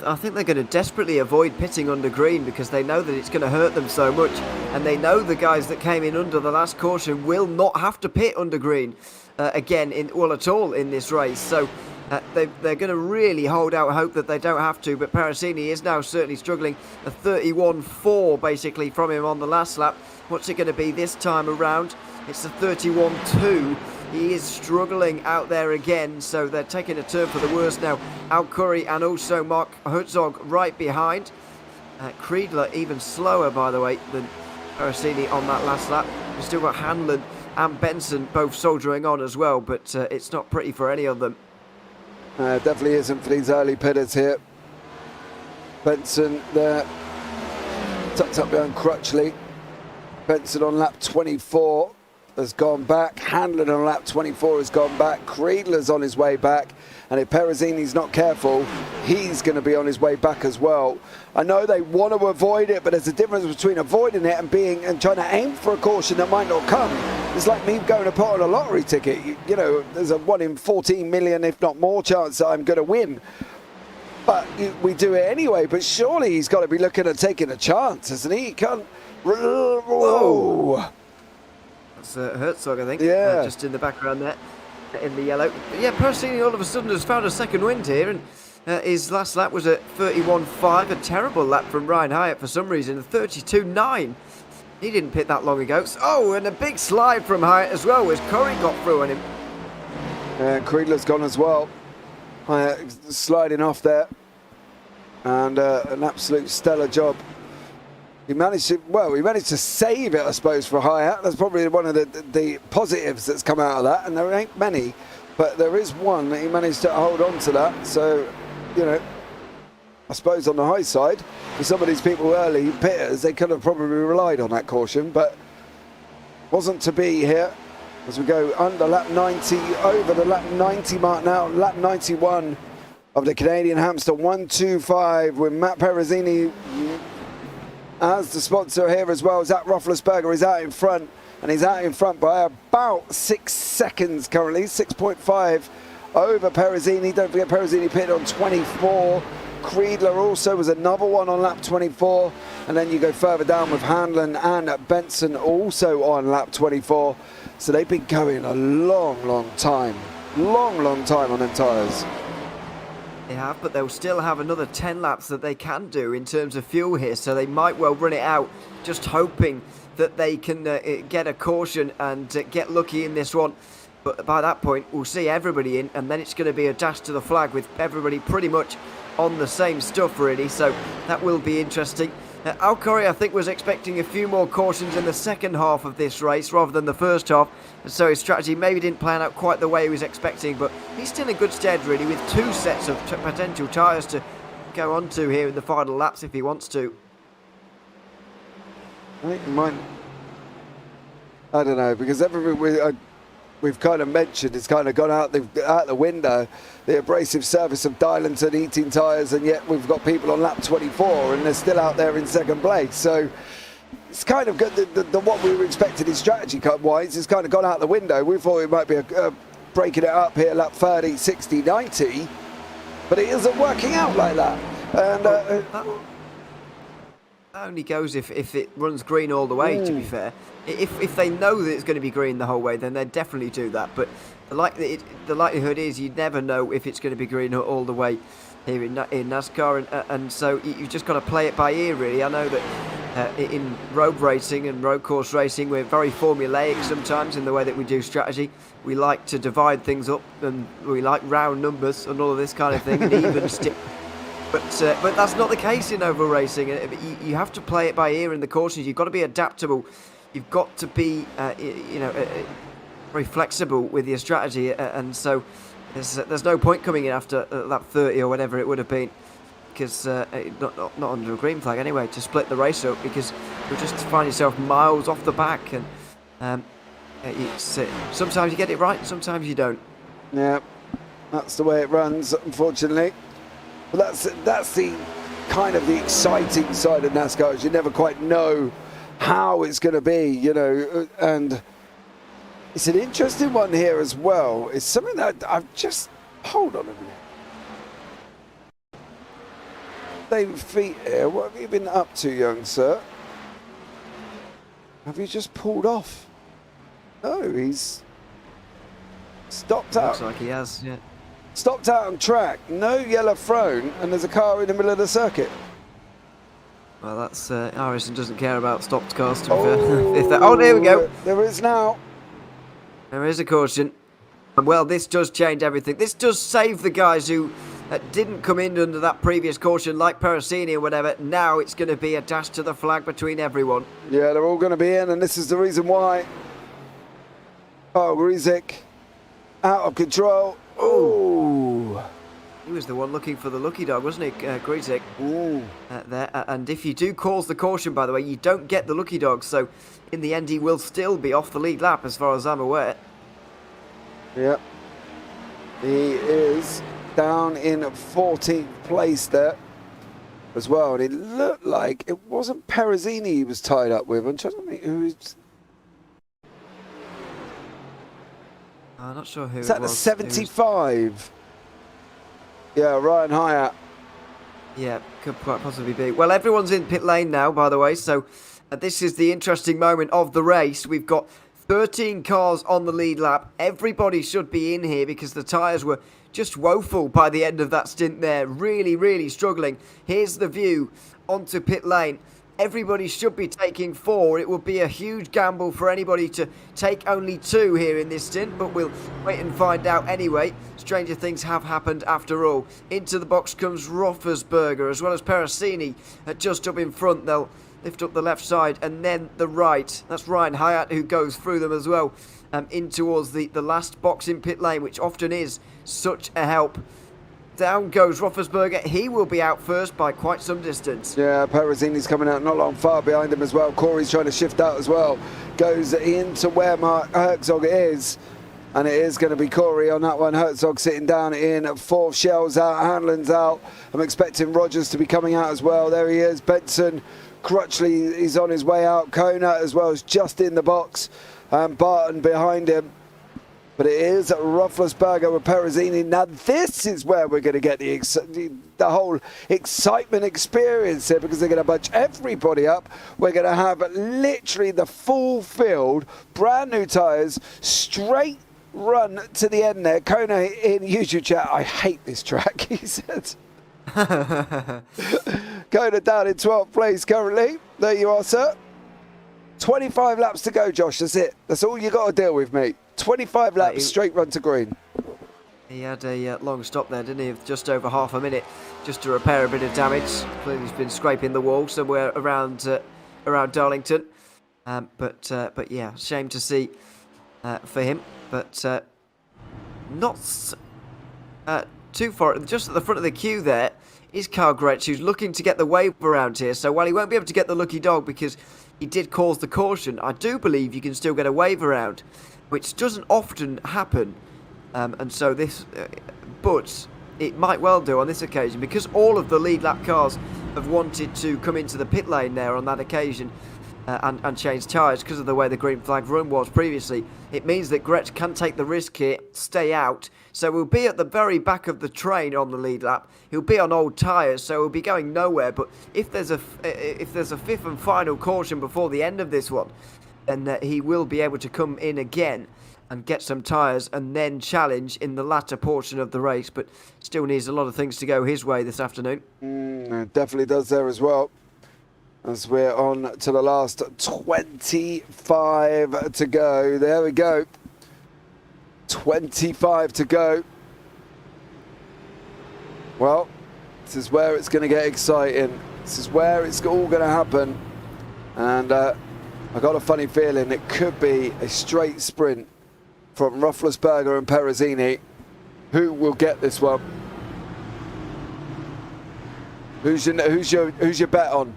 I think they're going to desperately avoid pitting under green because they know that it's going to hurt them so much, and they know the guys that came in under the last caution will not have to pit under green again at all in this race. So they're going to really hold out hope that they don't have to. But Parasini is now certainly struggling. A 31.4 basically from him on the last lap. What's it going to be this time around? It's a 31.2. He is struggling out there again, so they're taking a turn for the worse now. Al Curry and also Mark Herzog right behind. Creedler even slower, by the way, than Parasini on that last lap. We've still got Hanlon and Benson both soldiering on as well, but it's not pretty for any of them. Definitely isn't for these early pitters here. Benson there, tucked up behind Crutchley. Benson on lap 24. Has gone back. Hanlon on lap 24 has gone back. Creedler's on his way back. And if Parasini's not careful, he's going to be on his way back as well. I know they want to avoid it, but there's a difference between avoiding it and trying to aim for a caution that might not come. It's like me going to put on a lottery ticket. You know, there's a 1 in 14 million, if not more, chance that I'm going to win. But we do it anyway. But surely he's got to be looking at taking a chance, hasn't he? He can't... Whoa! Herzog, I think, yeah, just in the background there, in the yellow. But yeah, Parasini all of a sudden has found a second wind here, and his last lap was at 31.5, a terrible lap from Ryan Hyatt for some reason, 32.9. He didn't pit that long ago. Oh, and a big slide from Hyatt as well, as Corey got through on him. And Creedler's gone as well. Hyatt sliding off there, and an absolute stellar job He managed to save it, I suppose, for a high out. That's probably one of the positives that's come out of that, and there ain't many, but there is one that he managed to hold on to that. So, you know, I suppose on the high side, for some of these people early pitters, they could have probably relied on that caution, but wasn't to be here as we go under lap 90, over the lap 90 mark now, lap 91 of the Canadian Hamster 125 with Matt Perezzini as the sponsor here as well. Zach Roethlisberger is out in front, and he's out in front by about 6 seconds currently, 6.5 over Perezzini. Don't forget Perezzini pitted on 24. Creedler also was another one on lap 24, and then you go further down with Hanlon and Benson also on lap 24. So they've been going a long time on them tyres. They have, but they'll still have another 10 laps that they can do in terms of fuel here, so they might well run it out, just hoping that they can get a caution and get lucky in this one. But by that point, we'll see everybody in, and then it's going to be a dash to the flag with everybody pretty much on the same stuff, really, so that will be interesting. Alcori, I think, was expecting a few more cautions in the second half of this race rather than the first half, so his strategy maybe didn't plan out quite the way he was expecting, but he's still in good stead, really, with 2 sets of potential tyres to go on to here in the final laps if he wants to. I think you might, I don't know, because everything we've kind of mentioned it's kind of gone out the window, the abrasive surface of Darlington eating tyres, and yet we've got people on lap 24 and they're still out there in second place. So it's kind of good, what we were expecting in strategy cut-wise has kind of gone out the window. We thought it might be breaking it up here, lap 30, 60, 90, but it isn't working out like that. And that only goes if it runs green all the way, to be fair. If they know that it's going to be green the whole way, then they'd definitely do that. But the likelihood is you never know if it's going to be green all the way here in NASCAR. And so you've just got to play it by ear, really. I know that in road racing and road course racing, we're very formulaic sometimes in the way that we do strategy. We like to divide things up, and we like round numbers and all of this kind of thing, and even stick. But that's not the case in oval racing. You have to play it by ear in the cautions. You've got to be adaptable. You've got to be, very flexible with your strategy. And so there's no point coming in after lap 30 or whatever it would have been, because not under a green flag anyway, to split the race up, because you'll just find yourself miles off the back. And sometimes you get it right, sometimes you don't. Yeah, that's the way it runs, unfortunately. But that's the kind of the exciting side of NASCAR, is you never quite know how it's going to be, you know, and it's an interesting one here as well. It's something that I've just, hold on a minute. David Feet here, what have you been up to, young sir? Have you just pulled off? No, he's stopped out. Looks like he has, yeah. Stopped out on track, no yellow thrown, and there's a car in the middle of the circuit. Well, that's iRacing doesn't care about stopped cars, to be fair. Oh, there we go. There is now. There is a caution. Well, this does change everything. This does save the guys who didn't come in under that previous caution, like Perezzini or whatever. Now it's going to be a dash to the flag between everyone. Yeah, they're all going to be in, and this is the reason why. Oh, Grizik out of control. Oh. He was the one looking for the lucky dog, wasn't he, Grizik? There. And if you do cause the caution, by the way, you don't get the lucky dog. So in the end, he will still be off the lead lap, as far as I'm aware. Yep. He is down in 14th place there as well. And it looked like it wasn't Perezzini he was tied up with. I'm trying to think who's... I'm not sure who Is it that was. the 75? Yeah, Ryan Hyatt. Yeah, could quite possibly be. Well, everyone's in pit lane now, by the way, so this is the interesting moment of the race. We've got 13 cars on the lead lap. Everybody should be in here because the tyres were just woeful by the end of that stint there. Really, really struggling. Here's the view onto pit lane. Everybody should be taking 4. It would be a huge gamble for anybody to take only 2 here in this stint, but we'll wait and find out anyway. Stranger things have happened after all. Into the box comes Roethlisberger as well as Perezzini just up in front. They'll lift up the left side, and then the right. That's Ryan Hyatt who goes through them as well, in towards the last box in pit lane, which often is such a help. Down goes Roethlisberger. He will be out first by quite some distance. Yeah, Perezzini's coming out not long far behind him as well. Corey's trying to shift out as well. Goes into where Mark Herzog is. And it is going to be Corey on that one. Herzog sitting down in fourth. Shell's out. Hanlon's out. I'm expecting Rogers to be coming out as well. There he is. Benson. Crutchley is on his way out. Kona as well is just in the box. And Barton behind him. But it is Roethlisberger with Perezzini. Now this is where we're going to get the whole excitement experience here, because they're going to bunch everybody up. We're going to have literally the full field, brand new tyres, straight run to the end there. Kona in YouTube chat, I hate this track, he said. Kona down in 12th place currently. There you are, sir. 25 laps to go, Josh. That's it. That's all you got to deal with, mate. 25 laps, straight run to green. He had a long stop there, didn't he, of just over half a minute, just to repair a bit of damage. Clearly he's been scraping the wall somewhere around Darlington. But yeah, shame to see for him. But not too far. Just at the front of the queue there is Carl Gretsch, who's looking to get the wave around here. So while he won't be able to get the lucky dog because he did cause the caution, I do believe you can still get a wave around, which doesn't often happen. And so this, but it might well do on this occasion, because all of the lead lap cars have wanted to come into the pit lane there on that occasion and change tyres because of the way the green flag run was previously. It means that Gretsch can take the risk here, stay out. So we'll be at the very back of the train on the lead lap. He'll be on old tyres, so he'll be going nowhere. But if there's a fifth and final caution before the end of this one, then he will be able to come in again and get some tyres and then challenge in the latter portion of the race. But still needs a lot of things to go his way this afternoon. It definitely does there as well. As we're on to the last 25 to go. There we go. 25 to go. Well, this is where it's going to get exciting. This is where it's all going to happen. And I got a funny feeling it could be a straight sprint from Roethlisberger and Perezzini. Who will get this one? Who's your bet on?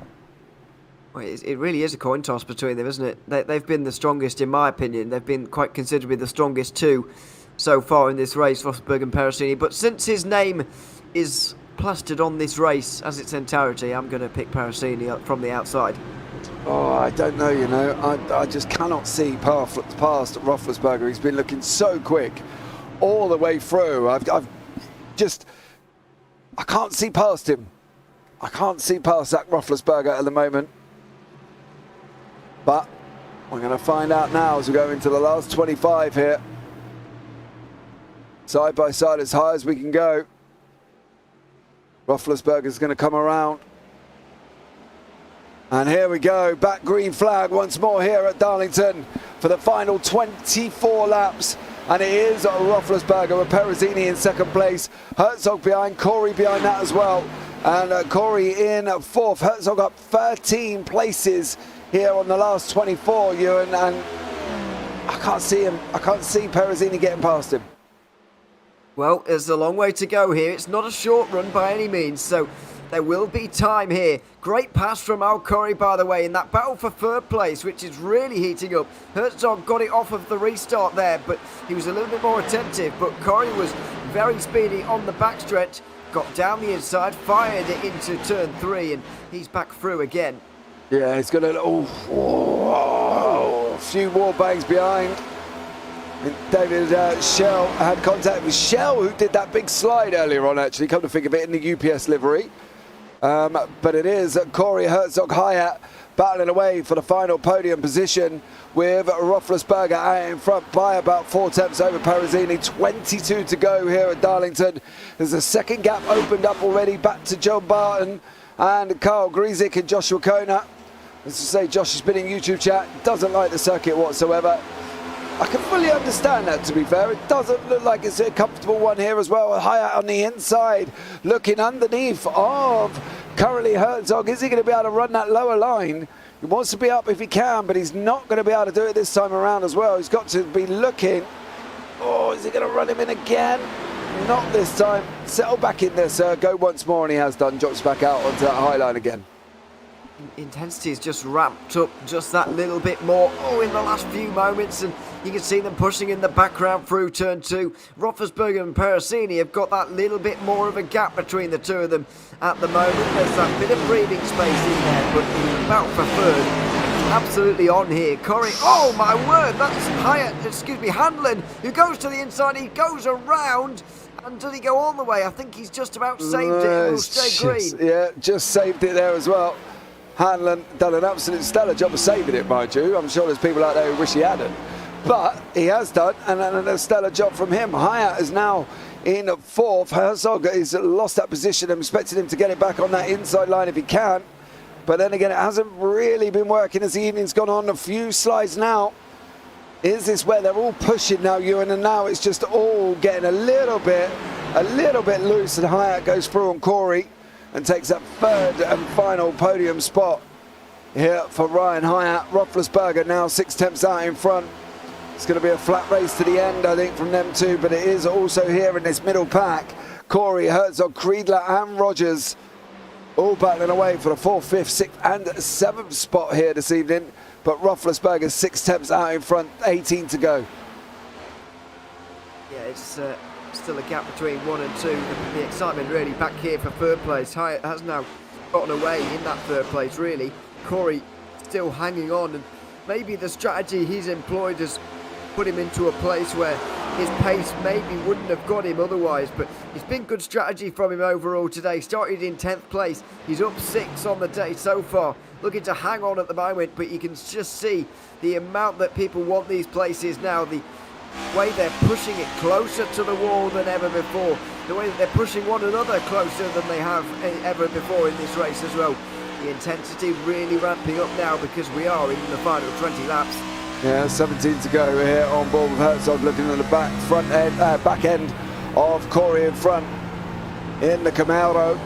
Well, it really is a coin toss between them, isn't it? They've been the strongest, in my opinion. They've been quite considerably the strongest two so far in this race, Roethlisberger and Perezzini. But since his name is plastered on this race as its entirety, I'm going to pick Perezzini from the outside. Oh, I don't know, you know. I just cannot see past Roethlisberger. He's been looking so quick all the way through. I can't see past him. I can't see past Zach Roethlisberger at the moment. But we're going to find out now as we go into the last 25 here. Side by side as high as we can go. Roethlisberger's going to come around. And here we go, back green flag once more here at Darlington for the final 24 laps. And it is Roethlisberger with Perezzini in second place. Herzog behind, Corey behind that as well. And Corey in fourth. Herzog up 13 places here on the last 24, Ewan. And I can't see him. I can't see Perezzini getting past him. Well, there's a long way to go here. It's not a short run by any means, so there will be time here. Great pass from Al Corey, by the way, in that battle for third place, which is really heating up. Herzog got it off of the restart there, but he was a little bit more attentive. But Corey was very speedy on the backstretch, got down the inside, fired it into turn 3, and he's back through again. Yeah, he's got a few wall bangs behind. And David Shell had contact with Shell, who did that big slide earlier on, actually, come to think of it, in the UPS livery. But it is Corey Herzog Hyatt battling away for the final podium position, with Roethlisberger out in front by about 4 tenths over Perezzini. 22 to go here at Darlington. There's a second gap opened up already, back to John Barton and Carl Grzyk and Joshua Kona. As I say, Josh has been in YouTube chat, doesn't like the circuit whatsoever. I can fully understand that, to be fair. It doesn't look like it's a comfortable one here as well. Hyatt on the inside, looking underneath of Currently, Herzog, is he going to be able to run that lower line? He wants to be up if he can, but he's not going to be able to do it this time around as well. He's got to be looking. Oh, is he going to run him in again? Not this time. Settle back in there, sir. Go once more, and he has done. Drops back out onto that high line again. Intensity is just ramped up just that little bit more. Oh, in the last few moments, and you can see them pushing in the background through turn 2. Roethlisberger and Perosini have got that little bit more of a gap between the two of them at the moment. There's that bit of breathing space in there, but the battle for third absolutely on here. Corey, oh my word, that's Hanlon, who goes to the inside. He goes around, and does he go all the way? I think he's just about saved it and will stay green. Yeah, just saved it there as well. Hanlon done an absolute stellar job of saving it, mind you. I'm sure there's people out there who wish he hadn't. But he has done, and a stellar job from him. Hyatt is now in 4th. Herzog has lost that position. I'm expecting him to get it back on that inside line if he can. But then again, it hasn't really been working as the evening's gone on. A few slides now. Is this where they're all pushing now, Ewan? And now it's just all getting a little bit loose. And Hyatt goes through on Corey and takes that 3rd and final podium spot here for Ryan Hyatt. Roethlisberger now 6 tenths out in front. It's going to be a flat race to the end, I think, from them two, but it is also here in this middle pack. Corey, Herzog, Creedler and Rogers all battling away for the 4th, 5th, 6th and 7th spot here this evening, but Roethlisberger 6 tenths out in front, 18 to go. Yeah, it's still a gap between 1 and 2. The excitement really back here for 3rd place. Hyatt has now gotten away in that 3rd place, really. Corey still hanging on, and maybe the strategy he's employed has put him into a place where his pace maybe wouldn't have got him otherwise, but it's been good strategy from him overall today. Started in 10th place, he's up 6 on the day so far, looking to hang on at the moment, but you can just see the amount that people want these places now, the way they're pushing it closer to the wall than ever before, the way that they're pushing one another closer than they have ever before in this race as well. The intensity really ramping up now because we are in the final 20 laps. Yeah, 17 to go. We're here on board with Herzog, looking at the back end of Corey in front in the Camaro.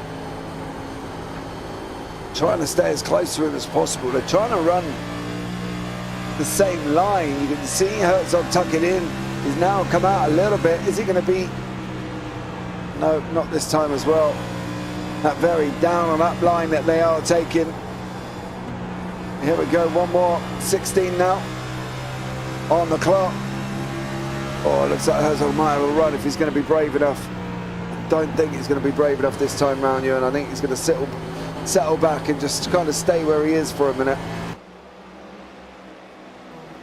Trying to stay as close to him as possible. They're trying to run the same line. You can see Herzog tuck it in. He's now come out a little bit. Is he going to be? No, not this time as well. That very down on that line that they are taking. Here we go, one more. 16 now on the clock. Oh, it looks like Herzog might have a run if he's going to be brave enough. I don't think he's going to be brave enough this time round, and I think he's going to settle back and just kind of stay where he is for a minute.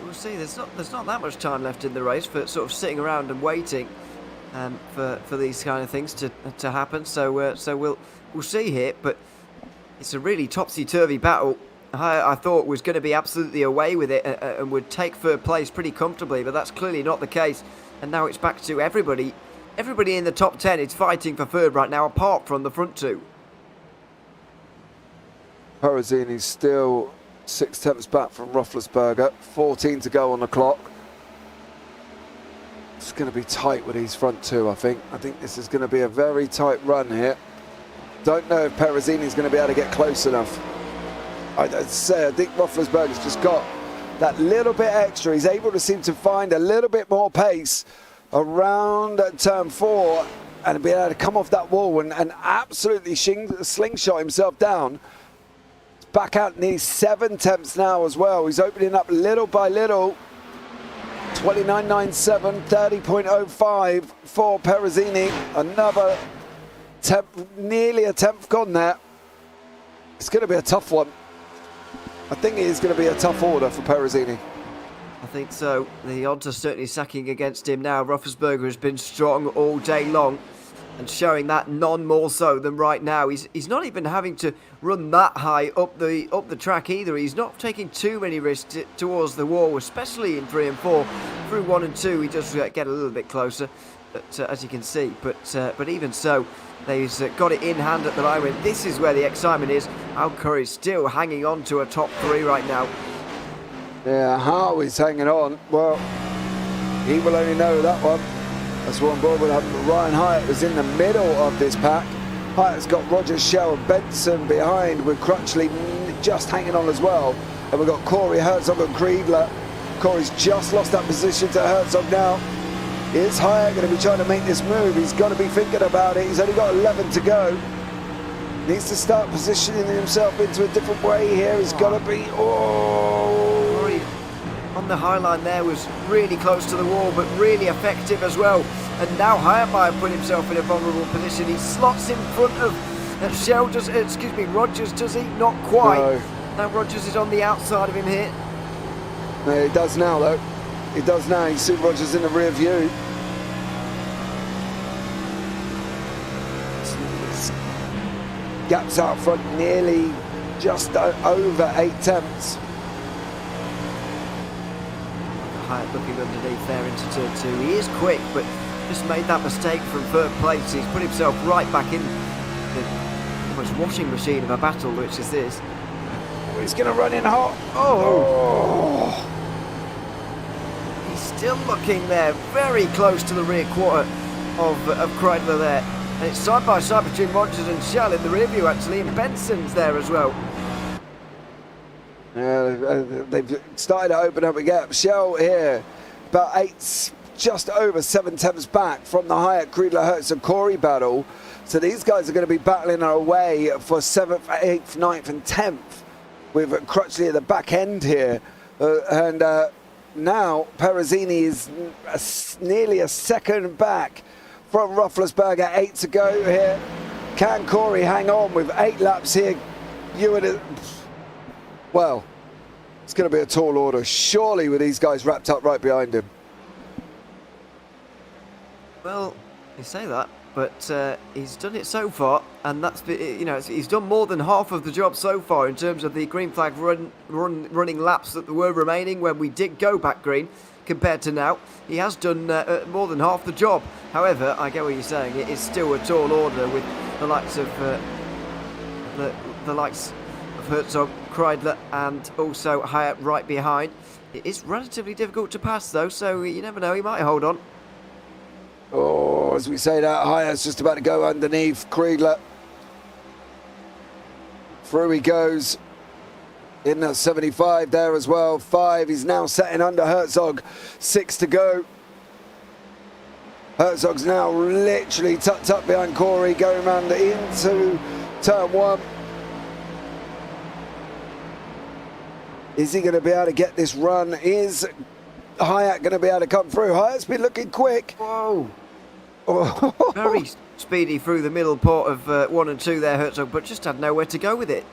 We'll see. There's not that much time left in the race for sort of sitting around and waiting for these kind of things to happen. So we'll see here, but it's a really topsy-turvy battle. I thought was going to be absolutely away with it and would take 3rd place pretty comfortably, but that's clearly not the case. And now it's back to everybody in the top 10 is fighting for 3rd right now, apart from the front 2. Perosini's still 6 tenths back from Roethlisberger. 14 to go on the clock. It's going to be tight with these front 2, I think. I think this is going to be a very tight run here. Don't know if Perosini's going to be able to get close enough. I'd say I think Roethlisberger's just got that little bit extra. He's able to seem to find a little bit more pace around turn 4 and be able to come off that wall and absolutely slingshot himself down. It's back out near 7 tenths now as well. He's opening up little by little. 29.97, 30.05 for Perosini. Another nearly a tenth gone there. It's going to be a tough one. I think it is going to be a tough order for Perosini. I think so. The odds are certainly sacking against him now. Roethlisberger has been strong all day long and showing that none more so than right now. He's not even having to run that high up the track either. He's not taking too many risks towards the wall, especially in 3 and 4. Through 1 and 2, he does get a little bit closer, but, as you can see. But even so, they've got it in hand at the moment. This is where the excitement is. Al Curry's still hanging on to a top 3 right now. Yeah, how he's hanging on. Well, he will only know that one. That's what I'm bored with. Ryan Hyatt was in the middle of this pack. Hyatt's got Rogers, Shell and Benson behind, with Crutchley just hanging on as well. And we've got Corey, Herzog and Creedler. Corey's just lost that position to Herzog now. Is Hyatt going to be trying to make this move? He's got to be thinking about it. He's only got 11 to go. Needs to start positioning himself into a different way here. He's got to be... Oh! Corey on the high line there was really close to the wall, but really effective as well. And now Hyatt might have put himself in a vulnerable position. He slots in front of Shell, Rogers, does he? Not quite. No. Now Rogers is on the outside of him here. No, he does now, though. He does now. You see Rogers in the rear view. Gaps out front, nearly just over 8 tenths. Hyatt looking underneath there into turn 2. He is quick, but just made that mistake from third place. He's put himself right back in the almost washing machine of a battle, which is this. He's going to run in hot. Oh! He's still looking there, very close to the rear quarter of Kreidler there. And it's side by side between Rogers and Shell in the rear view, actually, and Benson's there as well. Yeah, they've started to open up a gap. Shell here, about 8, just over 7 tenths back from the Hyatt, Creedler, Hertz and Corey battle. So these guys are going to be battling away for 7th, 8th, 9th and 10th with Crutchley at the back end here. Now Perezzini is nearly a second back from Roethlisberger. 8 to go here. Can Corey hang on with 8 laps here? Well, it's going to be a tall order, surely, with these guys wrapped up right behind him. Well, you say that, but he's done it so far, and that's, he's done more than half of the job so far in terms of the green flag running laps that there were remaining when we did go back green. Compared to now, he has done more than half the job. However, I get what you're saying. It is still a tall order with the likes of the likes of Herzog, Kreidler, and also Hyatt right behind. It is relatively difficult to pass, though, so you never know. He might hold on. Oh, as we say that, Hyatt's just about to go underneath Kreidler. Through he goes. In that 75 there as well. 5, he's now setting under Herzog. 6 to go. Herzog's now literally tucked up behind Corey, going round into turn 1. Is he going to be able to get this run? Is Hyatt going to be able to come through? Hyatt's been looking quick. Whoa. Oh. Very speedy through the middle part of 1 and 2 there, Herzog, but just had nowhere to go with it.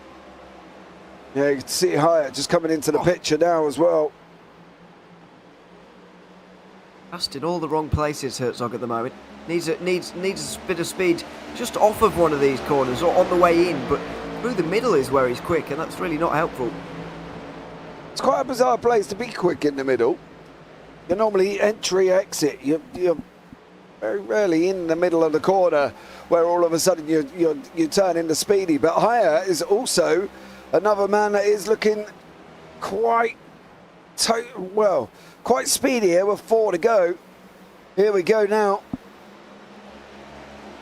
Yeah, you can see Hyatt just coming into the picture now as well. Passed in all the wrong places, Herzog, at the moment. Needs a bit of speed just off of one of these corners or on the way in, but through the middle is where he's quick, and that's really not helpful. It's quite a bizarre place to be quick in the middle. You're normally entry, exit. You're very rarely in the middle of the corner where all of a sudden you turn into speedy. But Hyatt is also another man that is looking quite speedy here with 4 to go. Here we go now.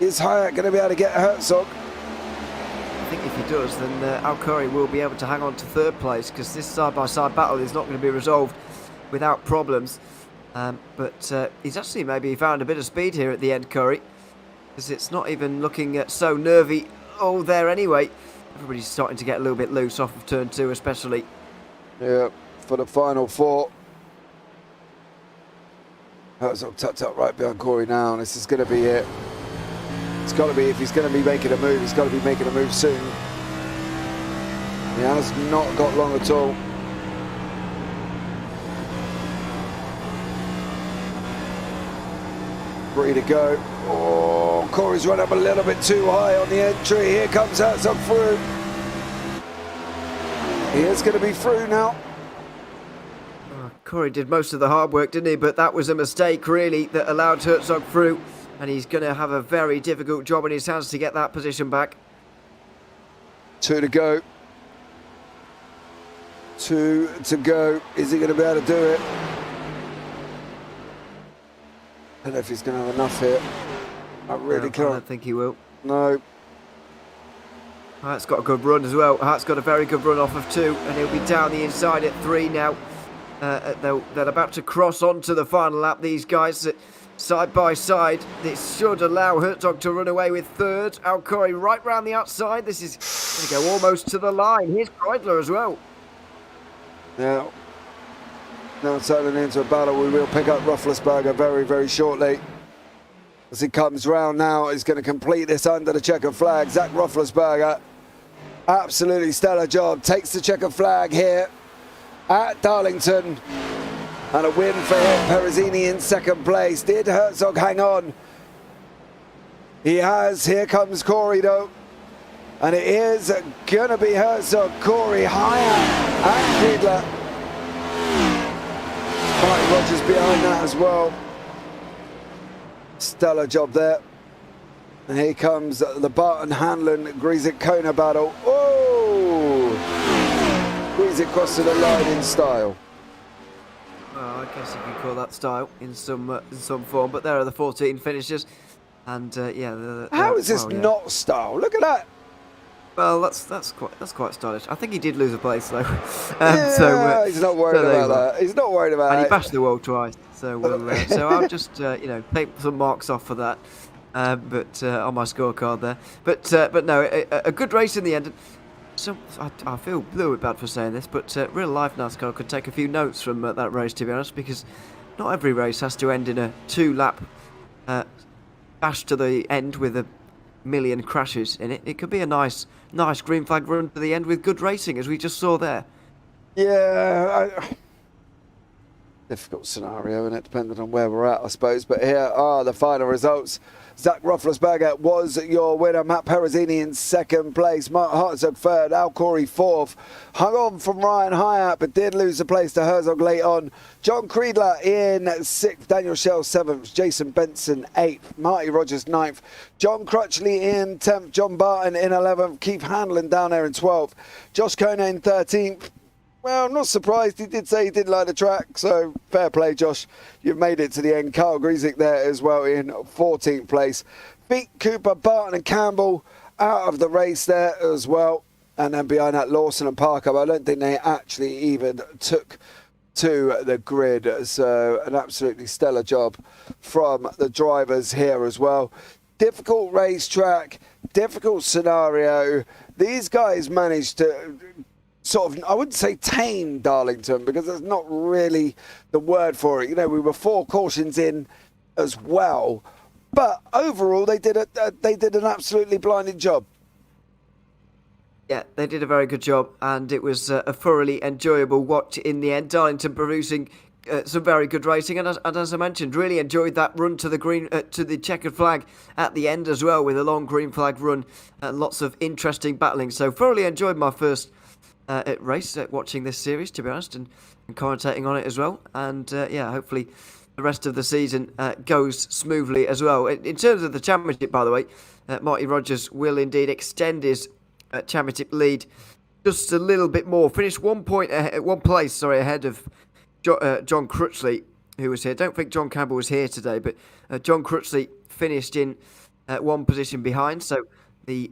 Is Hyatt going to be able to get Herzog? I think if he does, then Al Curry will be able to hang on to 3rd place, because this side-by-side battle is not going to be resolved without problems. But he's actually maybe found a bit of speed here at the end, Curry, because it's not even looking so nervy there anyway. Everybody's starting to get a little bit loose off of turn 2 especially. Yeah, for the final 4. Herzog tucked up right behind Corey now, and this is going to be it. It's got to be, if he's going to be making a move, he's got to be making a move soon. He has not got long at all. Three to go. Oh, Corey's run up a little bit too high on the entry. Here comes Herzog through. He is going to be through now. Corey did most of the hard work, didn't he? But that was a mistake, really, that allowed Herzog through. And he's going to have a very difficult job in his hands to get that position back. 2 to go. 2 to go. Is he going to be able to do it? I don't know if he's going to have enough here. I really can't. I don't think he will. No. Hart's got a good run as well. Hart's got a very good run off of 2, and he'll be down the inside at 3 now. They're about to cross onto the final lap, these guys, side by side. This should allow Herzog to run away with 3rd. Alcori right round the outside. This is going to go almost to the line. Here's Kreidler as well. Now turning into a battle. We will pick up Roethlisberger very, very shortly. As he comes round now, he's going to complete this under the checkered flag. Zach Roethlisberger, absolutely stellar job. Takes the checkered flag here at Darlington. And a win for him. Perezzini in 2nd place. Did Herzog hang on? He has. Here comes Corey though. And it is going to be Herzog, Corey, Hyatt and Kriegler. Marty Rogers behind that as well. Stellar job there. And here comes the Barton Hanlon Griesick Kona battle. Oh! Griesick crossed the line in style. Well, I guess you can call that style in some form, but there are the 14 finishers. And How is this not style? Look at that. Well, that's quite stylish. I think he did lose a place though. He's not worried about that. He's not worried about it. And he bashed the wall twice. So I'll just take some marks off for that. But on my scorecard there. But no, a good race in the end. So I feel a little bit bad for saying this, but real life NASCAR could take a few notes from that race, to be honest, because not every race has to end in a 2-lap bash to the end with a million crashes in it. It could be a nice green flag run to the end with good racing, as we just saw there. Yeah, difficult scenario, and it depending on where we're at, I suppose. But here are the final results. Zach Roethlisberger was your winner. Matt Perezzini in 2nd place. Mark Herzog 3rd. Al Corey 4th. Hung on from Ryan Hyatt, but did lose the place to Herzog late on. John Kriegler in 6th. Daniel Schell 7th. Jason Benson 8th. Marty Rogers 9th. John Crutchley in 10th. John Barton in 11th. Keith Hanlon down there in 12th. Josh Kona in 13th. Well, I'm not surprised. He did say he did like the track, so fair play, Josh. You've made it to the end. Carl Griesick there as well in 14th place. Pete Cooper, Barton and Campbell out of the race there as well. And then behind that, Lawson and Parker. I don't think they actually even took to the grid. So an absolutely stellar job from the drivers here as well. Difficult racetrack, difficult scenario. These guys managed to sort of, I wouldn't say tame Darlington, because that's not really the word for it. You know, we were 4 cautions in as well, but overall they did an absolutely blinding job. Yeah, they did a very good job, and it was a thoroughly enjoyable watch in the end. Darlington producing some very good racing, and as I mentioned, really enjoyed that run to the green to the checkered flag at the end as well, with a long green flag run and lots of interesting battling. So thoroughly enjoyed my first race watching this series, to be honest, and commentating on it as well. And hopefully the rest of the season goes smoothly as well. In terms of the championship, by the way, Marty Rogers will indeed extend his championship lead just a little bit more. Finished 1 place ahead of John Crutchley, who was here. Don't think John Campbell was here today, but John Crutchley finished in 1 position behind. So the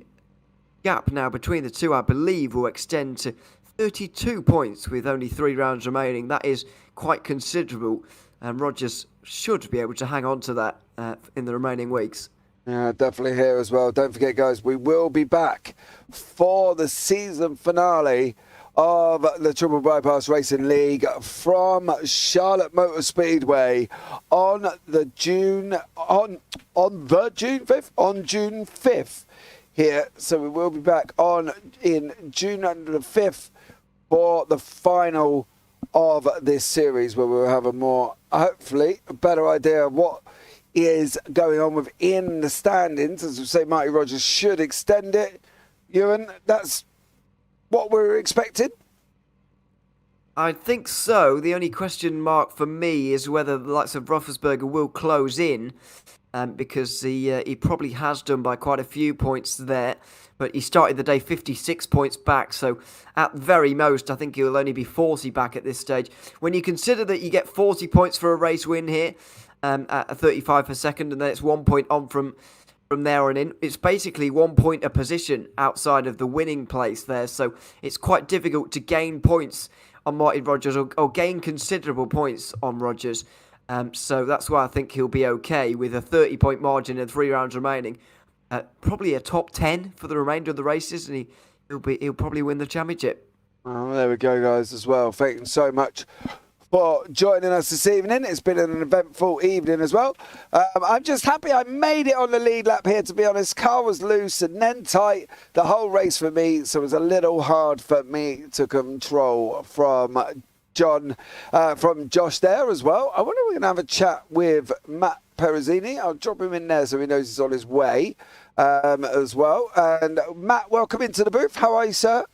gap now between the two, I believe, will extend to 32 points with only 3 rounds remaining. That is quite considerable, and Rogers should be able to hang on to that in the remaining weeks. Yeah, definitely here as well. Don't forget, guys, we will be back for the season finale of the Triple Bypass Racing League from Charlotte Motor Speedway on June 5th. Here, so we will be back in June the 5th for the final of this series, where we'll have a more, hopefully, a better idea of what is going on within the standings. As we say, Marty Rogers should extend it. Ewan, that's what we're expecting? I think so. The only question mark for me is whether the likes of Roethlisberger will close in, because he probably has done by quite a few points there, but he started the day 56 points back, so at very most I think he'll only be 40 back at this stage. When you consider that you get 40 points for a race win here, at 35 per second, and then it's 1 point on from from there on in. It's basically 1 point a position outside of the winning place there, so it's quite difficult to gain points on Martin Rogers or gain considerable points on Rogers. So that's why I think he'll be okay with a 30-point margin and 3 rounds remaining. Probably a top 10 for the remainder of the races, and he'll probably win the championship. Oh, there we go, guys, as well. Thank you so much for joining us this evening. It's been an eventful evening as well. I'm just happy I made it on the lead lap here, to be honest. Car was loose and then tight the whole race for me, so it was a little hard for me to control from Josh there as well. I wonder if we can have a chat with Matt Perezzini. I'll drop him in there so he knows he's on his way as well. And Matt, welcome into the booth. How are you, sir?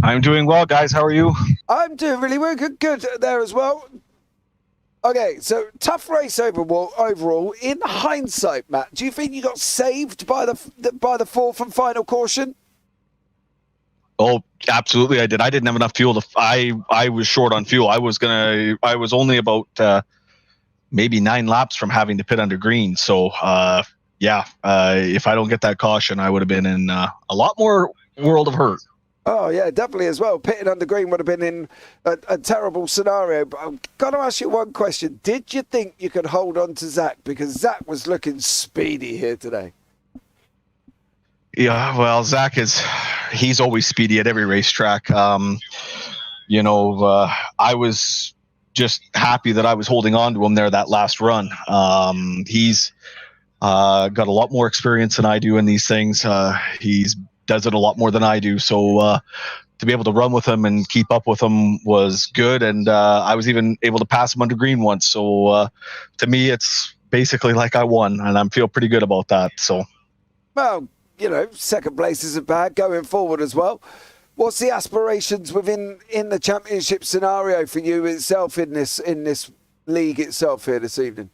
I'm doing well, guys. How are you? I'm doing really well. Good there as well. Okay, so tough race overall. In hindsight, Matt, do you think you got saved by the fourth and final caution? Oh, absolutely, I did. I didn't have enough fuel. I was short on fuel. I was only about maybe 9 laps from having to pit under green. So, if I don't get that caution, I would have been in a lot more world of hurt. Oh, yeah, definitely as well. Pitting under green would have been in a terrible scenario. But I've got to ask you one question. Did you think you could hold on to Zach? Because Zach was looking speedy here today. Yeah, well, Zach he's always speedy at every racetrack. I was just happy that I was holding on to him there that last run. He's got a lot more experience than I do in these things. He's does it a lot more than I do. So to be able to run with him and keep up with him was good. And I was even able to pass him under green once. So to me, it's basically like I won, and I feel pretty good about that. So, well, second place isn't bad going forward as well. What's the aspirations in the championship scenario for you itself in this league itself here this evening?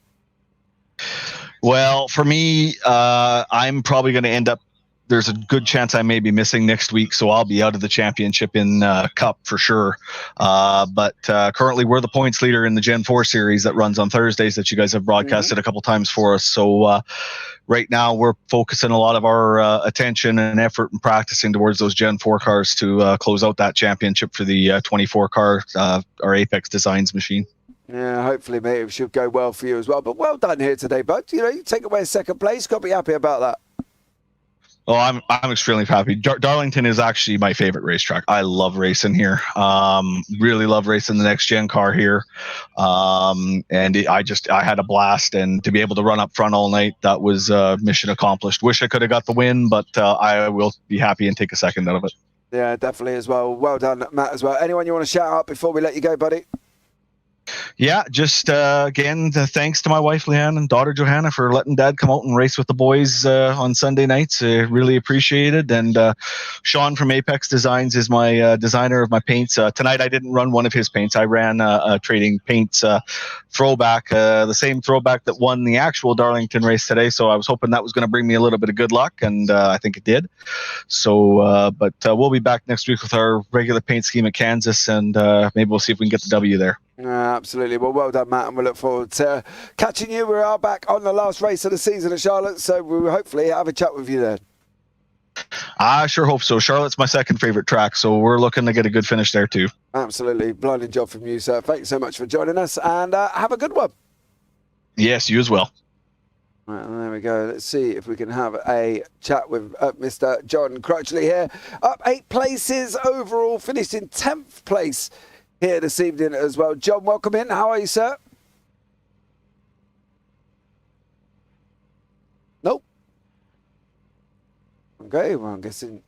Well, for me, I'm probably going to end up. There's a good chance I may be missing next week, so I'll be out of the championship in Cup for sure. But currently, we're the points leader in the Gen 4 series that runs on Thursdays that you guys have broadcasted a couple times for us. So right now, we're focusing a lot of our attention and effort and practicing towards those Gen 4 cars to close out that championship for the 24 car, our Apex Designs machine. Yeah, hopefully, mate, it should go well for you as well. But well done here today, bud. You take away second place. Got to be happy about that. Oh, I'm extremely happy. Darlington is actually my favorite racetrack. I love racing here. Really love racing the next gen car here. I had a blast, and to be able to run up front all night, that was mission accomplished. Wish I could have got the win, but I will be happy and take a second out of it. Yeah, definitely as well. Well done, Matt, as well. Anyone you want to shout out before we let you go, buddy? Yeah, just again, thanks to my wife Leanne and daughter Johanna for letting Dad come out and race with the boys on Sunday nights. Really appreciate it. And Sean from Apex Designs is my designer of my paints. Tonight I didn't run one of his paints. I ran a Trading Paints throwback, the same throwback that won the actual Darlington race today. So I was hoping that was going to bring me a little bit of good luck, and I think it did. So, but we'll be back next week with our regular paint scheme at Kansas, and maybe we'll see if we can get the W there. Absolutely. Well done, Matt, and we look forward to catching you. We are back on the last race of the season at Charlotte, so we will hopefully have a chat with you then. I sure hope so. Charlotte's my second favorite track, so we're looking to get a good finish there too. Absolutely. Blinding job from you, sir. Thanks so much for joining us, and have a good one. Yes, you as well. Right, there we go. Let's see if we can have a chat with Mr. John Crutchley here. Up 8 places overall, finished in 10th place here this evening as well. John, welcome in. How are you, sir? Nope. Okay, well, I'm guessing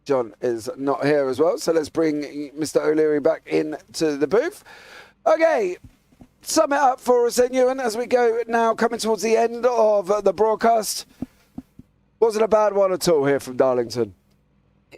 John is not here as well. So let's bring Mr. O'Leary back into the booth. Okay, sum it up for us then, Ewan, as we go now, coming towards the end of the broadcast. Wasn't a bad one at all here from Darlington.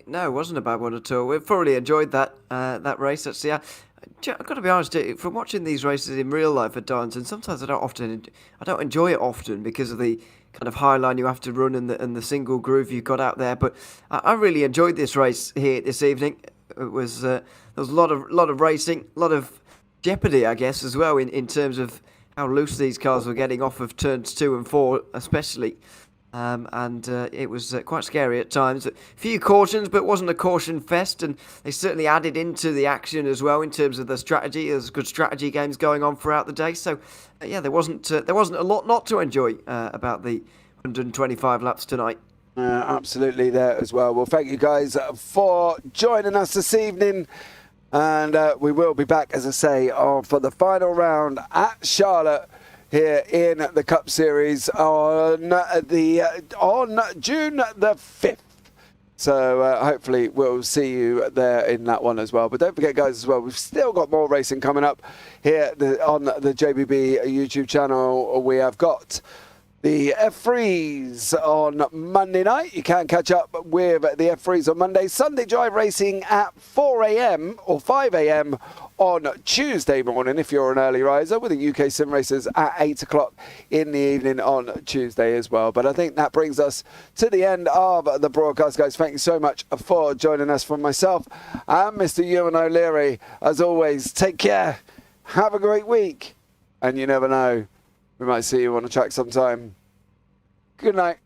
No, it wasn't a bad one at all. We've thoroughly enjoyed that race. Actually, I've got to be honest. From watching these races in real life at Darlington, sometimes I don't enjoy it often because of the kind of high line you have to run and the single groove you've got out there. But I really enjoyed this race here this evening. It was there was a lot of racing, a lot of jeopardy, I guess, as well in terms of how loose these cars were getting off of turns 2 and 4 especially. And it was quite scary at times. A few cautions, but it wasn't a caution fest, and they certainly added into the action as well in terms of the strategy. There's good strategy games going on throughout the day, so yeah, there wasn't a lot not to enjoy about the 125 laps tonight. Absolutely there as well. Well, thank you guys for joining us this evening. And we will be back, as I say, for the final round at Charlotte here in the Cup Series on June the 5th. So hopefully we'll see you there in that one as well. But don't forget, guys, as well, we've still got more racing coming up here on the JPB YouTube channel. We have got the F3s on Monday night. You can catch up with the F3s on Monday. Sunday drive racing at 4 a.m. or 5 a.m. on Tuesday morning if you're an early riser, with the UK Sim Racers at 8 o'clock in the evening on Tuesday as well. But I think that brings us to the end of the broadcast, guys. Thank you so much for joining us. From myself and Mr. Ewan O'Leary, as always, take care, have a great week, and you never know, we might see you on the track sometime. Good night.